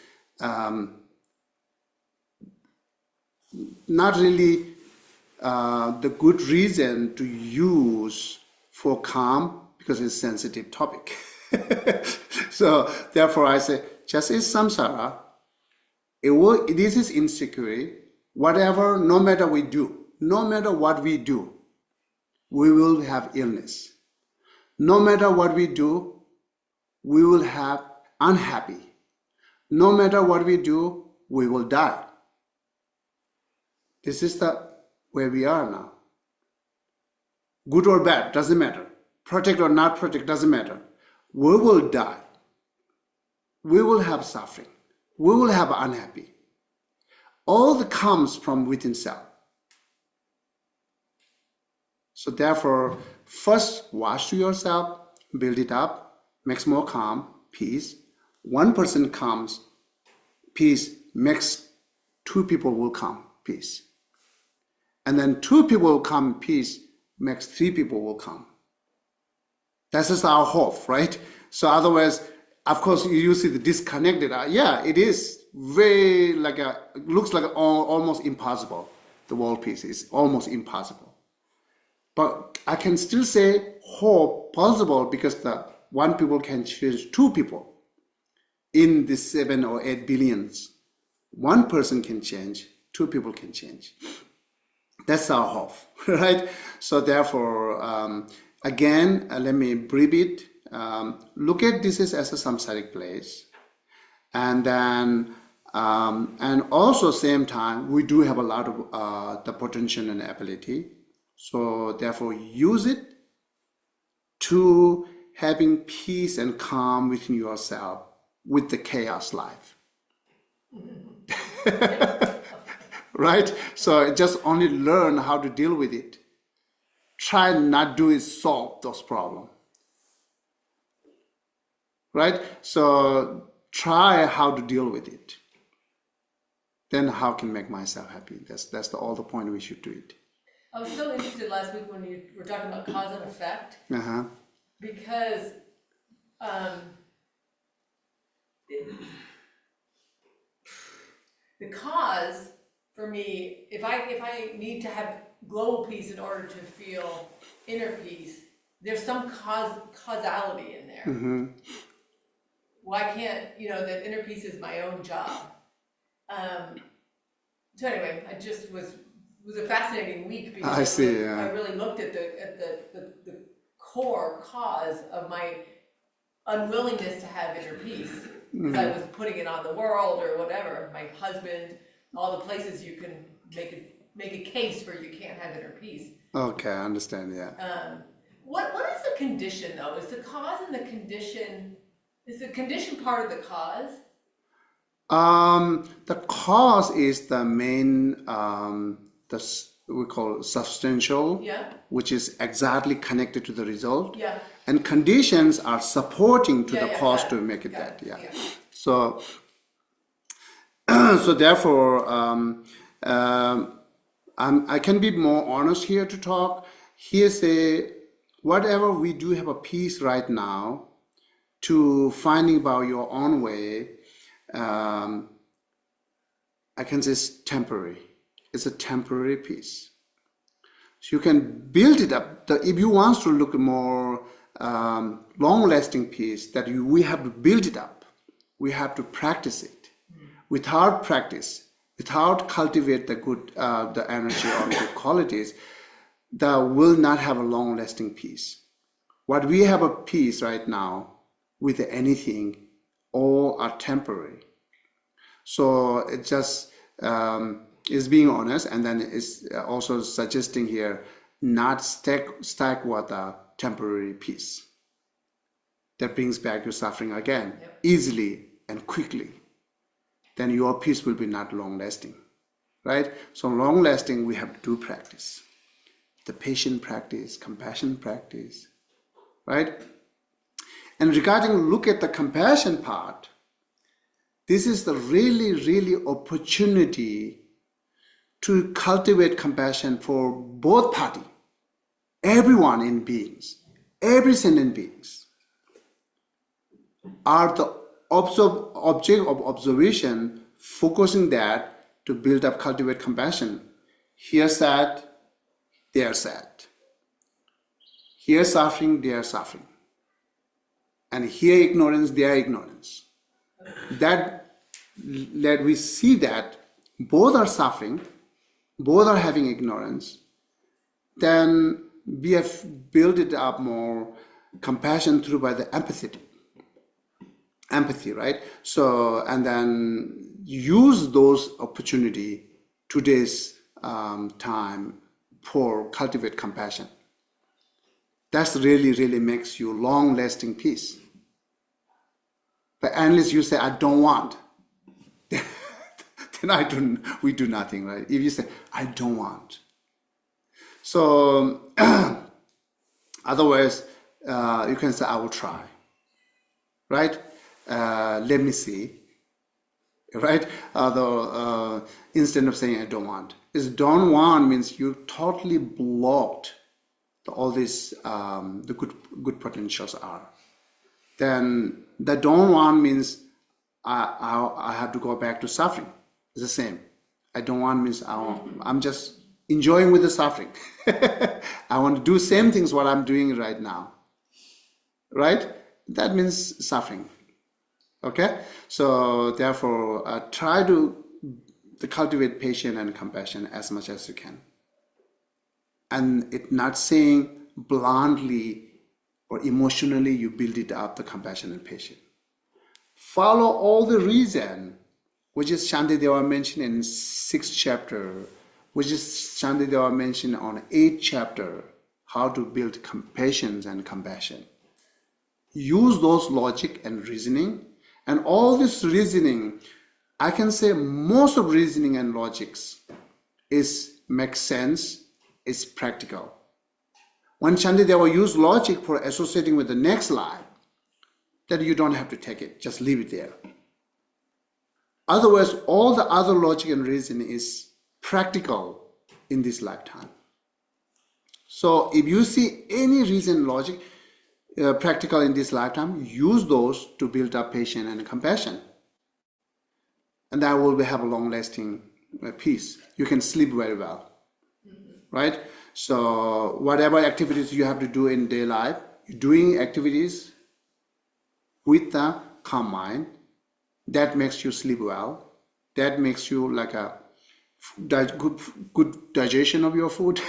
not really the good reason to use for calm, because it's a sensitive topic. So therefore I say, just as samsara, this is insecurity. Whatever, no matter what we do, we will have illness. No matter what we do, we will have unhappy. No matter what we do, we will die. This is the where we are now. Good or bad, doesn't matter. Protect or not protect, doesn't matter. We will die. We will have suffering. We will have unhappy. All that comes from within self. So therefore, first watch to yourself, build it up, makes more calm, peace. One person comes, peace, makes two people will come, peace. And then two people will come, peace, makes three people will come. That's just our hope, right? So otherwise, of course, you see the disconnected. Yeah, it is very looks like almost impossible. The world peace is almost impossible. But I can still say hope possible, because the one people can change two people in the 7 or 8 billions. One person can change, two people can change. That's our hope, right? So therefore, again, let me brief it. Look at this as a samsaric place. And then, and also same time, we do have a lot of the potential and ability. So therefore, use it to having peace and calm within yourself with the chaos life. Right? So just only learn how to deal with it. Try not to solve those problems. Right? So try how to deal with it. Then how can I make myself happy? That's all the point we should do it. I was so interested last week when you were talking about cause and effect. Uh-huh. Because the cause for me, if I need to have global peace in order to feel inner peace, there's some causality in there. Mm-hmm. Why can't, that inner peace is my own job. So anyway, I just was a fascinating week, because I see, I really looked at the core cause of my unwillingness to have inner peace. Because I was putting it on the world or whatever, my husband, all the places you can make a case where you can't have inner peace. Okay, I understand, yeah. What is the condition though? Is the cause and the condition, is the condition part of the cause? The cause is the main, we call substantial, Yeah. which is exactly connected to the result. Yeah. And conditions are supporting to the cause got to it. make it Got that. it. Yeah. So, so therefore, I can be more honest here to talk. Here say, whatever we do have a peace right now to finding about your own way, I can say it's temporary. It's a temporary peace. So you can build it up. If you want to look more long-lasting peace, we have to build it up. We have to practice it. Without practice, without cultivate the good, the energy or good qualities, that will not have a long-lasting peace. What we have a peace right now with anything, all are temporary. So it just is being honest, and then it's also suggesting here not stack with a temporary peace that brings back your suffering again easily and quickly. Then your peace will be not long-lasting, right? So long-lasting, we have to do practice. The patient practice, compassion practice, right? And regarding look at the compassion part, this is the really opportunity to cultivate compassion for both parties, everyone in beings, every sentient beings are the object of observation, focusing that to build up, cultivate compassion. Here sad, they are sad. Here suffering, they are suffering. And here ignorance, they are ignorance. That let we see that both are suffering, both are having ignorance, then we have built it up more compassion through by the empathy, right? So, and then use those opportunity today's time for cultivate compassion. That's really makes you long-lasting peace. But unless you say, I don't want, then we do nothing, right? If you say, I don't want. So, otherwise, you can say, I will try, right? Let me see, right? Although, instead of saying, I don't want. Is don't want means you totally blocked all this, the good potentials are. Then the don't want means I have to go back to suffering. It's the same. I don't want means I'm just enjoying with the suffering. I want to do same things what I'm doing right now. Right? That means suffering. Okay? So therefore, try to cultivate patience and compassion as much as you can. And it's not saying bluntly or emotionally you build it up, the compassion and patience. Follow all the reason, which is Shantideva mentioned in 6th chapter, which is Shantideva mentioned on 8th chapter, how to build patience and compassion. Use those logic and reasoning, and all this reasoning, I can say most of reasoning and logics makes sense, is practical. When Shantideva used logic for associating with the next life, then you don't have to take it, just leave it there. Otherwise, all the other logic and reasoning is practical in this lifetime. So if you see any reason, logic, practical in this lifetime, use those to build up patience and compassion. And that will have a long-lasting peace. You can sleep very well, right? So whatever activities you have to do in day life, you're doing activities with the calm mind, that makes you sleep well. That makes you like a good digestion of your food,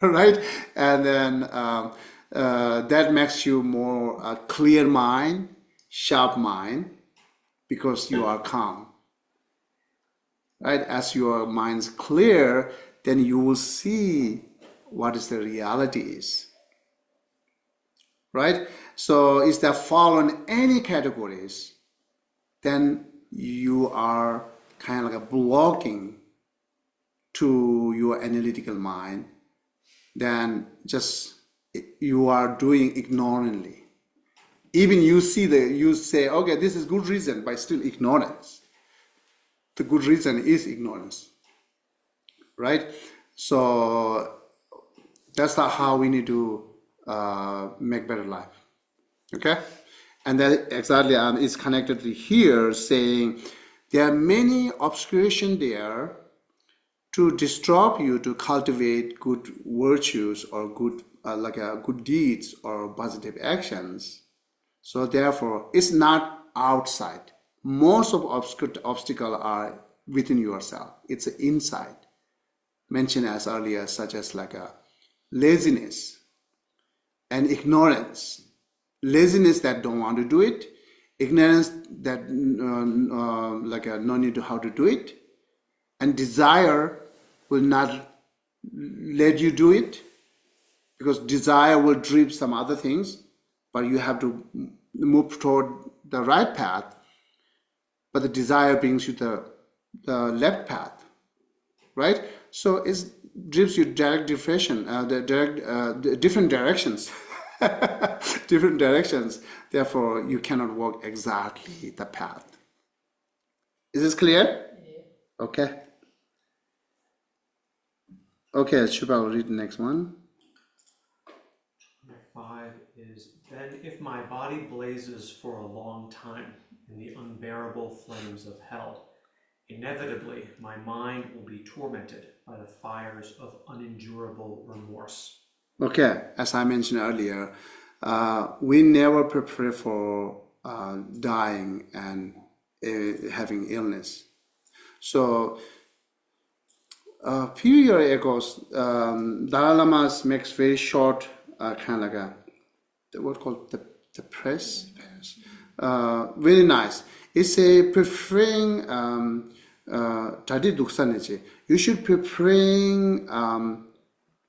right? And then that makes you more clear mind, sharp mind, because you are calm, right? As your mind's clear, then you will see what is the reality is, right? So if that fall in any categories, then you are kind of like a blocking to your analytical mind, then just you are doing ignorantly. Even you say, okay, this is good reason, but still ignorance. The good reason is ignorance, right? So that's how we need to make better life, okay? And that exactly is connected to here saying There are many obscuration there to disturb you to cultivate good virtues or good good deeds or positive actions. So therefore, it's not outside. Most of obstacles are within yourself. It's inside. Mentioned as earlier, such as like a laziness and ignorance. Laziness that don't want to do it, ignorance that no need to how to do it, and desire will not let you do it, because desire will drive some other things, but you have to move toward the right path, but the desire brings you the left path, right? So it drives you different directions, different directions. Therefore, you cannot walk exactly the path. Is this clear? Yeah. Okay. Okay, Shubha will read the next one. 5 is, then if my body blazes for a long time in the unbearable flames of hell, inevitably my mind will be tormented by the fires of unendurable remorse. Okay, as I mentioned earlier, we never prepare for dying and having illness. So a few years ago, Dalai Lama makes very short kind of like what called the press. Very nice. It's a preferring you should preferring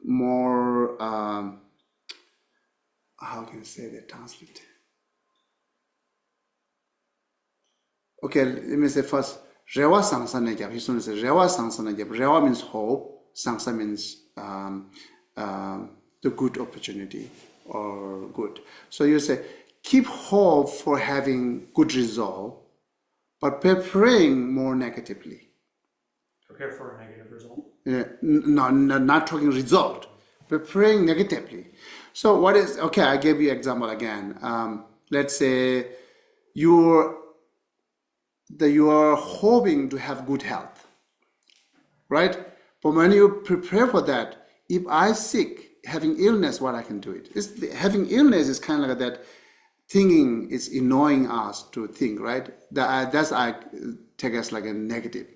more how can I say that translate? Okay, let me say first Rewa Sangsana Gyab. He's going to say Rewa Sangsana Gyab. Rewa means hope, Sangsa means the good opportunity or good. So you say keep hope for having good result, but preparing more negatively. Prepare for a negative result? No, not talking result. Preparing negatively. So what is, okay, I gave you example again. Let's say you are hoping to have good health, right? But when you prepare for that, if I sick, having illness, what I can do it? Having illness is kind of like that thinking is annoying us to think, right? That's I take as like a negative.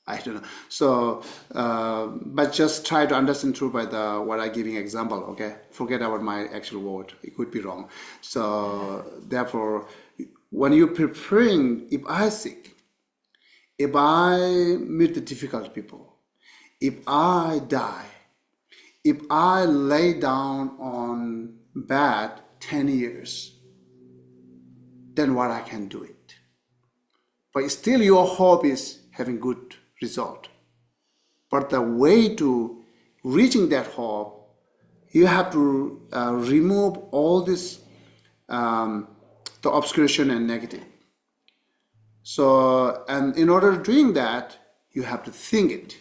I don't know. So, but just try to understand through by what I'm giving example, okay? Forget about my actual word. It could be wrong. So, therefore, when you're preparing, if I sick, if I meet the difficult people, if I die, if I lay down on bed 10 years, then what I can do it. But still your hope is having good result. But the way to reaching that hope, you have to remove all this, the obscuration and negative. So, and in order to doing that, you have to think it.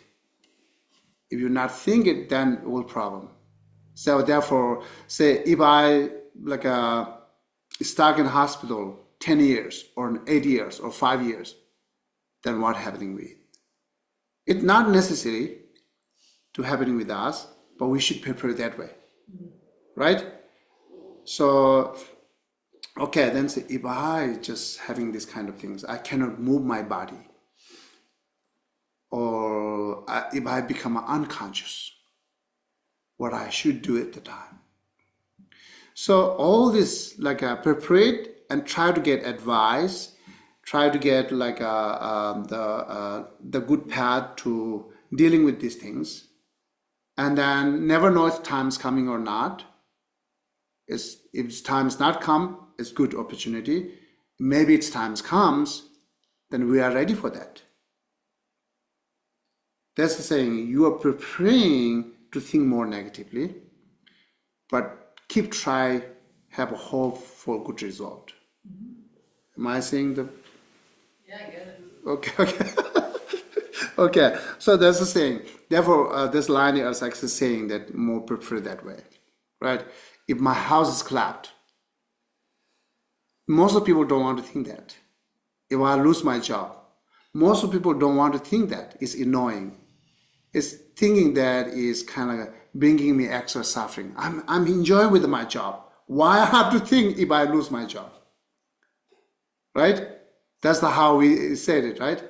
If you not think it, then it will problem. So therefore, say if I stuck in hospital 10 years or 8 years or 5 years, then what happening with? It's not necessary to happening with us, but we should prepare that way, right? So, okay, then say if I just having this kind of things, I cannot move my body, or if I become unconscious, what I should do at the time. So all this prepare and try to get advice, try to get the good path to dealing with these things, and then never know if time's coming or not. If time's not come, it's good opportunity. Maybe it's time's comes, then we are ready for that. That's the saying, you are preparing to think more negatively, but keep try, have a hope for good result. Am I saying the? Yeah, I get it. Okay. Okay, so that's the saying. Therefore, this line is actually saying that more prefer that way, right? If my house is collapsed, most of people don't want to think that. If I lose my job, Most of people don't want to think that. It's annoying. It's thinking that is kind of bringing me extra suffering. I'm enjoying with my job. Why I have to think if I lose my job? Right? That's how we said it, right?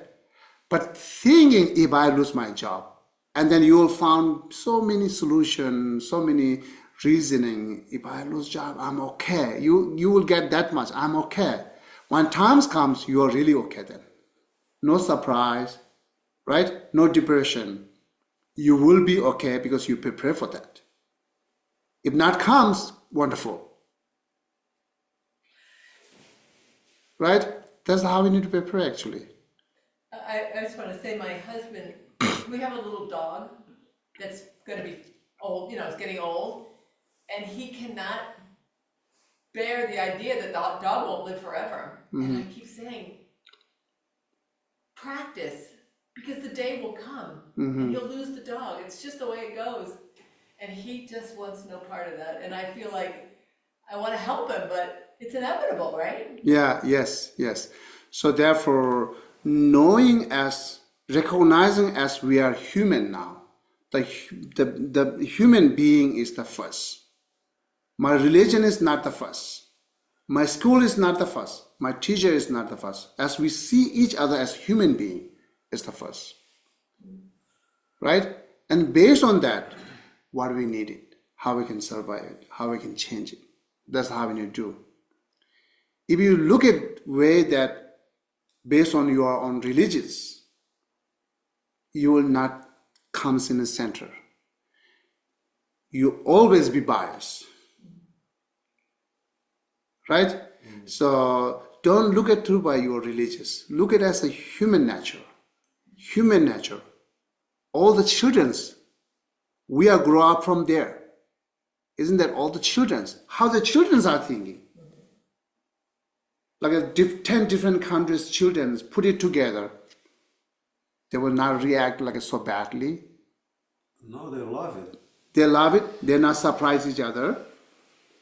But thinking if I lose my job, and then you will find so many solutions, so many reasoning. If I lose job, I'm okay. You will get that much. I'm okay. When times comes, you are really okay then. No surprise, right? No depression. You will be okay because you prepare for that. If not comes, wonderful. Right? That's how we need to prepare actually. I just want to say my husband, we have a little dog that's going to be old, it's getting old, and he cannot bear the idea that the dog won't live forever. And I keep saying, practice, because the day will come and you'll lose the dog. It's just the way it goes. And he just wants no part of that. And I feel like I want to help him, but it's inevitable, right? Yeah, yes. So therefore, recognizing as we are human now, the human being is the first. My religion is not the first. My school is not the first. My teacher is not the first. As we see each other as human being is the first. Right? And based on that, what we need it, how we can survive it, how we can change it. That's how we need to do. If you look at way that based on your own religious, you will not come in the center. You always be biased. Right? So don't look at through by your religious. Look at it as a human nature. Human nature. All the children's, we are grow up from there. Isn't that all the children's? How the children's are thinking. Like 10 different countries' children put it together. They will not react like so badly. No, they love it. They love it. They're not surprise each other.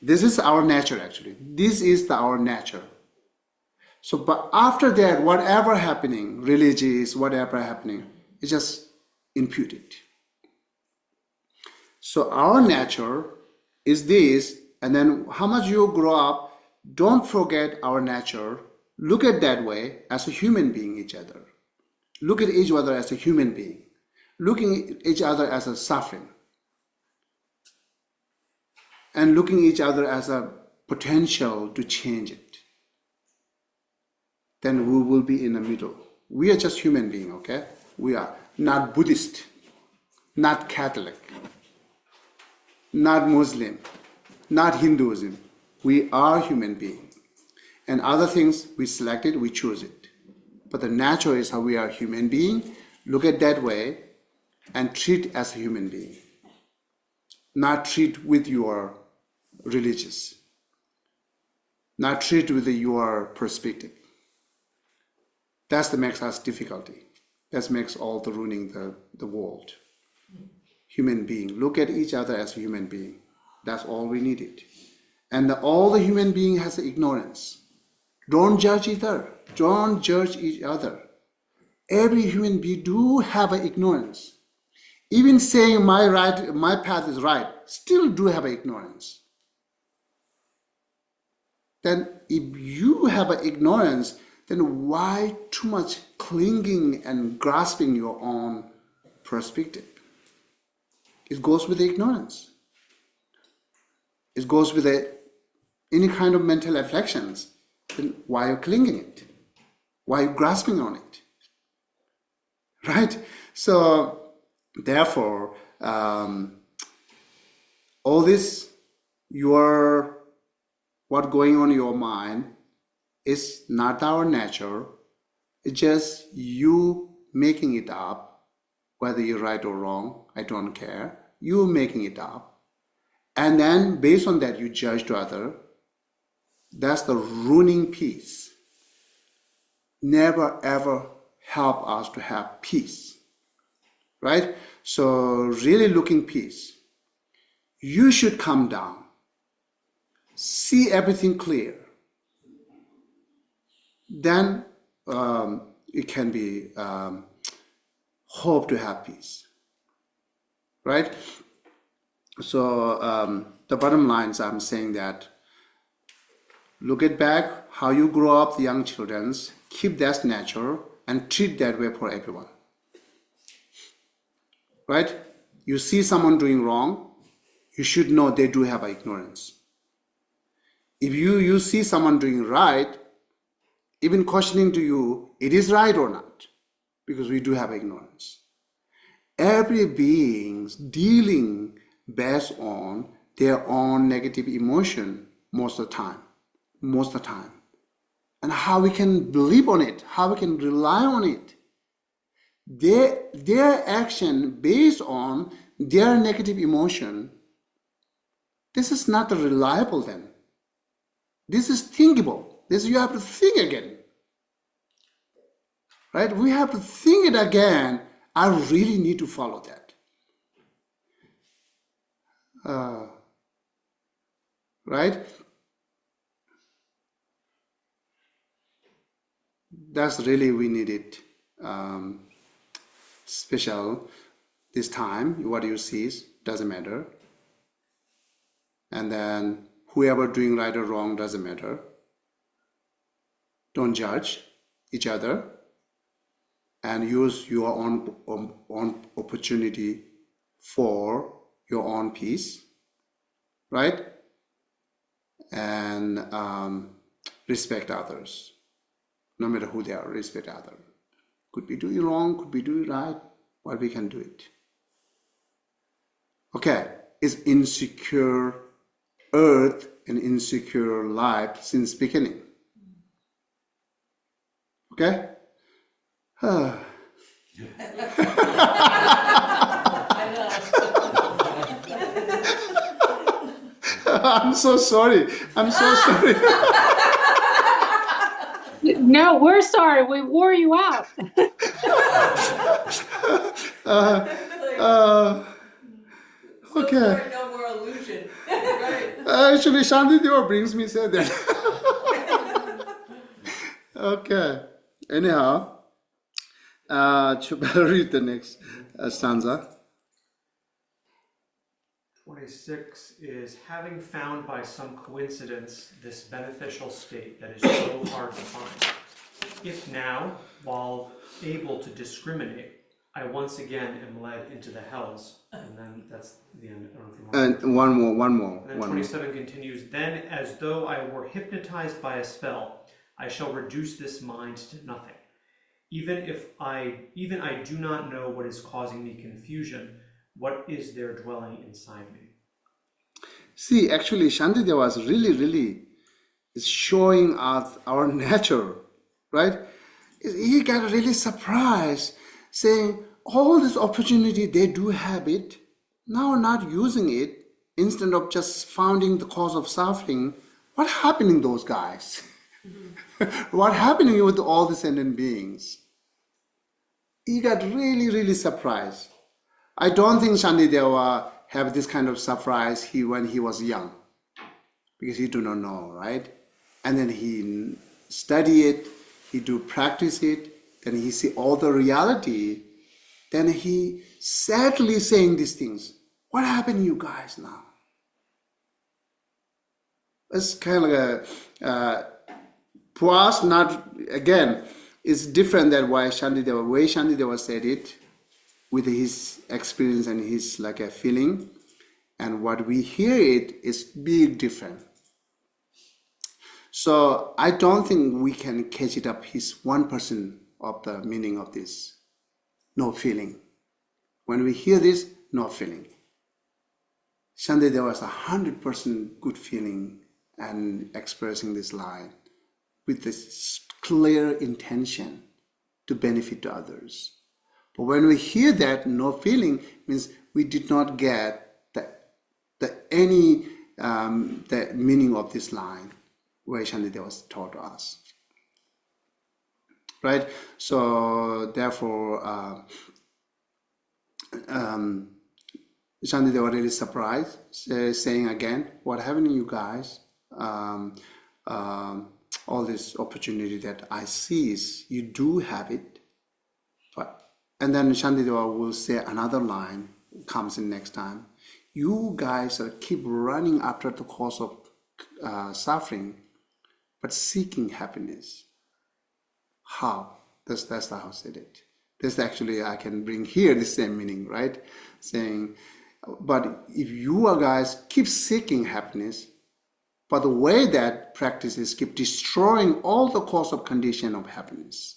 This is our nature actually. This is our nature. So, but after that, whatever happening, religious, whatever happening, it's just imputed. So our nature is this, and then how much you grow up, don't forget our nature. Look at that way as a human being each other. Look at each other as a human being. Looking at each other as a suffering. And looking at each other as a potential to change it. Then we will be in the middle. We are just human beings, okay? We are not Buddhist, not Catholic, not Muslim, not Hinduism. We are human beings. And other things, we select it, we choose it. But the nature is how we are human being. Look at that way and treat as a human being. Not treat with your religious. Not treat with your perspective. That's the makes us difficulty. That makes all the ruining the world. Human being. Look at each other as a human being. That's all we needed. And all the human being has ignorance. Don't judge either. Don't judge each other. Every human being do have an ignorance. Even saying my path is right, still do have an ignorance. Then if you have an ignorance, then why too much clinging and grasping your own perspective? It goes with the ignorance. It goes with any kind of mental afflictions. Then why are you clinging it? Why are you grasping on it? Right? So, therefore, all this, what going on in your mind is not our nature. It's just you making it up, whether you're right or wrong, I don't care. You making it up. And then based on that, you judge to other. That's the ruining peace. Never ever help us to have peace. Right? So really looking peace. You should come down. See everything clear. Then it can be hope to have peace, right? So the bottom line is I'm saying that look at back how you grow up the young children, keep that nature and treat that way for everyone, right? You see someone doing wrong, you should know they do have ignorance. If you see someone doing right, even questioning to you, it is right or not, because we do have ignorance. Every being's dealing based on their own negative emotion most of the time. And how we can believe on it, how we can rely on it. Their action based on their negative emotion, this is not reliable then. This is thinkable. This you have to think again. Right? We have to think it again. I really need to follow that. Right? That's really we need it. Special this time. What you see doesn't matter. And then whoever doing right or wrong doesn't matter. Don't judge each other and use your own opportunity for your own peace, right? And respect others, no matter who they are. Respect others. Could be doing wrong, could be doing right, but we can do it. Okay, it's insecure earth and insecure life since beginning. Okay? I I'm so sorry. No, we're sorry. We wore you out. Okay. No more illusion. Right. Actually, Shantideva brings me say that. Okay. Anyhow, I'll read the next stanza. 26 is having found by some coincidence this beneficial state that is so hard to find. If now, while able to discriminate, I once again am led into the hells, and then that's the end. I don't know if you want And one more. And then 27 continues, then as though I were hypnotized by a spell, I shall reduce this mind to nothing. Even I do not know what is causing me confusion, what is there dwelling inside me? See, actually, Shantideva was really is showing us our nature, right? He got really surprised, saying, all this opportunity, they do have it, now not using it, instead of just finding the cause of suffering. What happening those guys? What happening with all the sentient beings? He got really surprised. I don't think Shantideva have this kind of surprise when he was young, because he do not know, right? And then he study it, he do practice it, then he see all the reality, then he sadly saying these things. What happened to you guys now? It's kind of like for us, not, again, it's different than way Shantideva said it, with his experience and his like a feeling, and what we hear it is big different. So I don't think we can catch it up his 1% of the meaning of this. No feeling. When we hear this, no feeling. Shantideva was 100% good feeling and expressing this line with this clear intention to benefit to others. But when we hear that no feeling, means we did not get the meaning of this line where Shantideva was taught to us, right? So therefore, Shantideva really surprised, saying again, "What happened to you guys? all this opportunity that I seize, you do have it. But, and then Shantideva will say another line, comes in next time. You guys are keep running after the cause of suffering, but seeking happiness. How? That's how I said it. This actually I can bring here the same meaning, right? Saying, but if you guys keep seeking happiness, but the way that practices keep destroying all the cause of condition of happiness,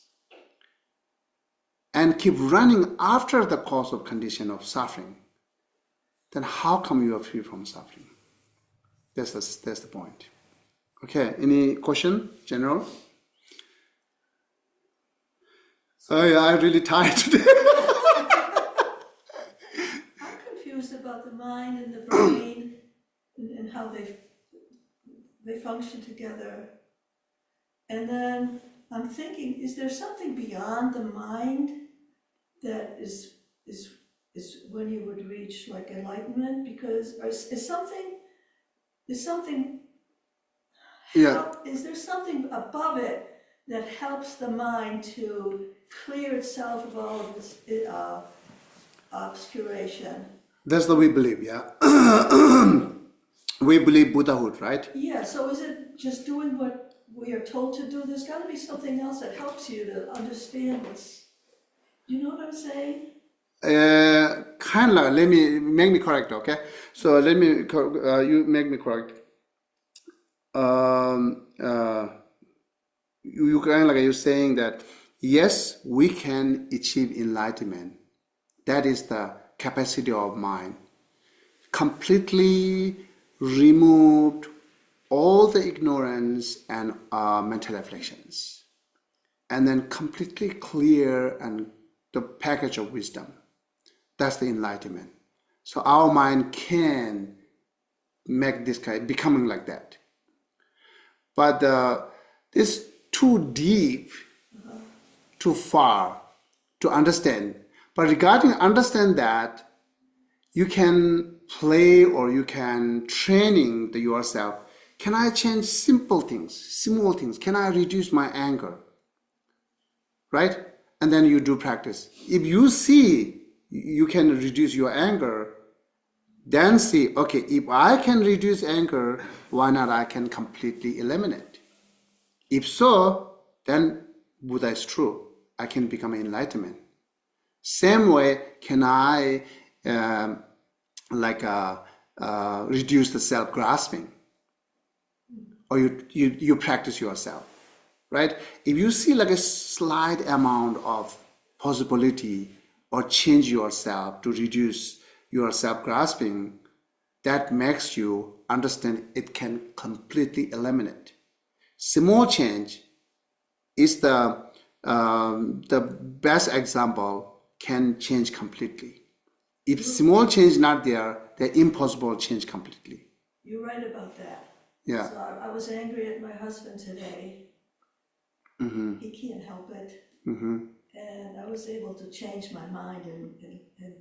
and keep running after the cause of condition of suffering, then how come you are free from suffering? That's the point. Okay, any question, General? Sorry, I'm really tired today. I'm confused about the mind and the brain and how they function together. And then I'm thinking, is there something beyond the mind that is when you would reach like enlightenment? Because is something Yeah. is there something above it that helps the mind to clear itself of all of its obscuration? That's the we believe, yeah. We believe Buddhahood, right? Yeah, so is it just doing what we are told to do? There's got to be something else that helps you to understand what's, you know what I'm saying? Kind of like, make me correct, okay? So let me, you make me correct. You kind of like you're saying that, yes, we can achieve enlightenment. That is the capacity of mind. Completely removed all the ignorance and mental afflictions. And then completely clear and the package of wisdom. That's the enlightenment. So our mind can make this kind, becoming like that. But this too deep, too far to understand. But regarding understand that, you can play or you can training yourself. Can I change simple things, small things? Can I reduce my anger? Right? And then you do practice. If you see you can reduce your anger, then see, okay, if I can reduce anger, why not I can completely eliminate? If so, then Buddha is true. I can become enlightenment. Same way, can I reduce the self-grasping? Or you practice yourself, right? If you see like a slight amount of possibility or change yourself to reduce your self-grasping, that makes you understand it can completely eliminate. Small change is the best example, can change completely. If small change not there, the impossible change completely. You're right about that. Yeah. So I was angry at my husband today. Mm-hmm. He can't help it. Mm-hmm. And I was able to change my mind and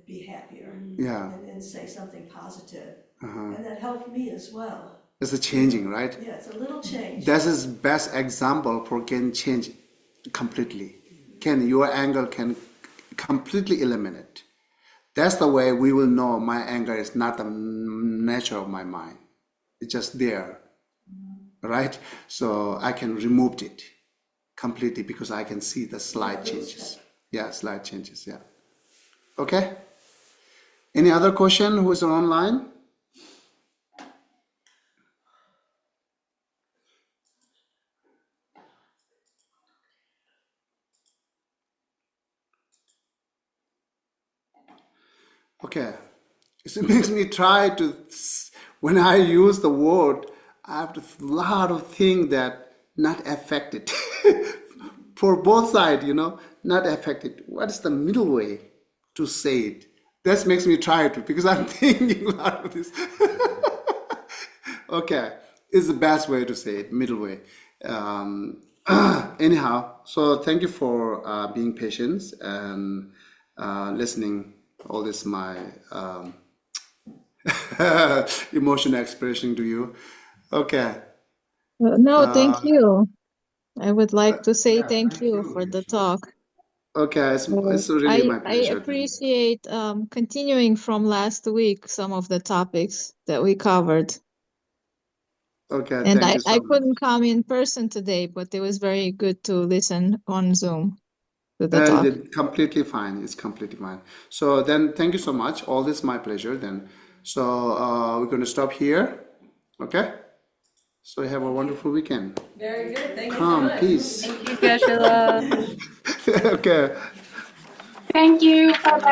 be happier. Yeah. And say something positive. Uh-huh. And that helped me as well. It's a changing, right? Yeah, it's a little change. That is best example for can change completely. Your anger can completely eliminate. That's the way we will know my anger is not the nature of my mind. It's just there, right? So I can remove it completely because I can see the slight changes. Yeah, slight changes, yeah. Okay? Any other question who is online? Okay, it makes me try to, when I use the word, I have a lot of things that not affected. For both sides, not affected. What is the middle way to say it? That makes me try to, because I'm thinking a lot of this. Okay, it's the best way to say it, middle way. Anyhow, so thank you for being patient and listening. All this my emotional expression to you. Okay. No, thank you. I would like to say Yeah, thank you for the Geshe. talk. Okay, it's really my I pleasure. appreciate continuing from last week some of the topics that we covered. Okay, And thank you I so much. couldn't come in person today, but it was very good to listen on Zoom to the talk. Completely fine. It's completely fine. So then, thank you so much. All this my pleasure. Then, so we're going to stop here. Okay. So you have a wonderful weekend. Very good, thank you so Calm, much. peace. Thank you, Geshe. Okay. Thank you. Bye-bye.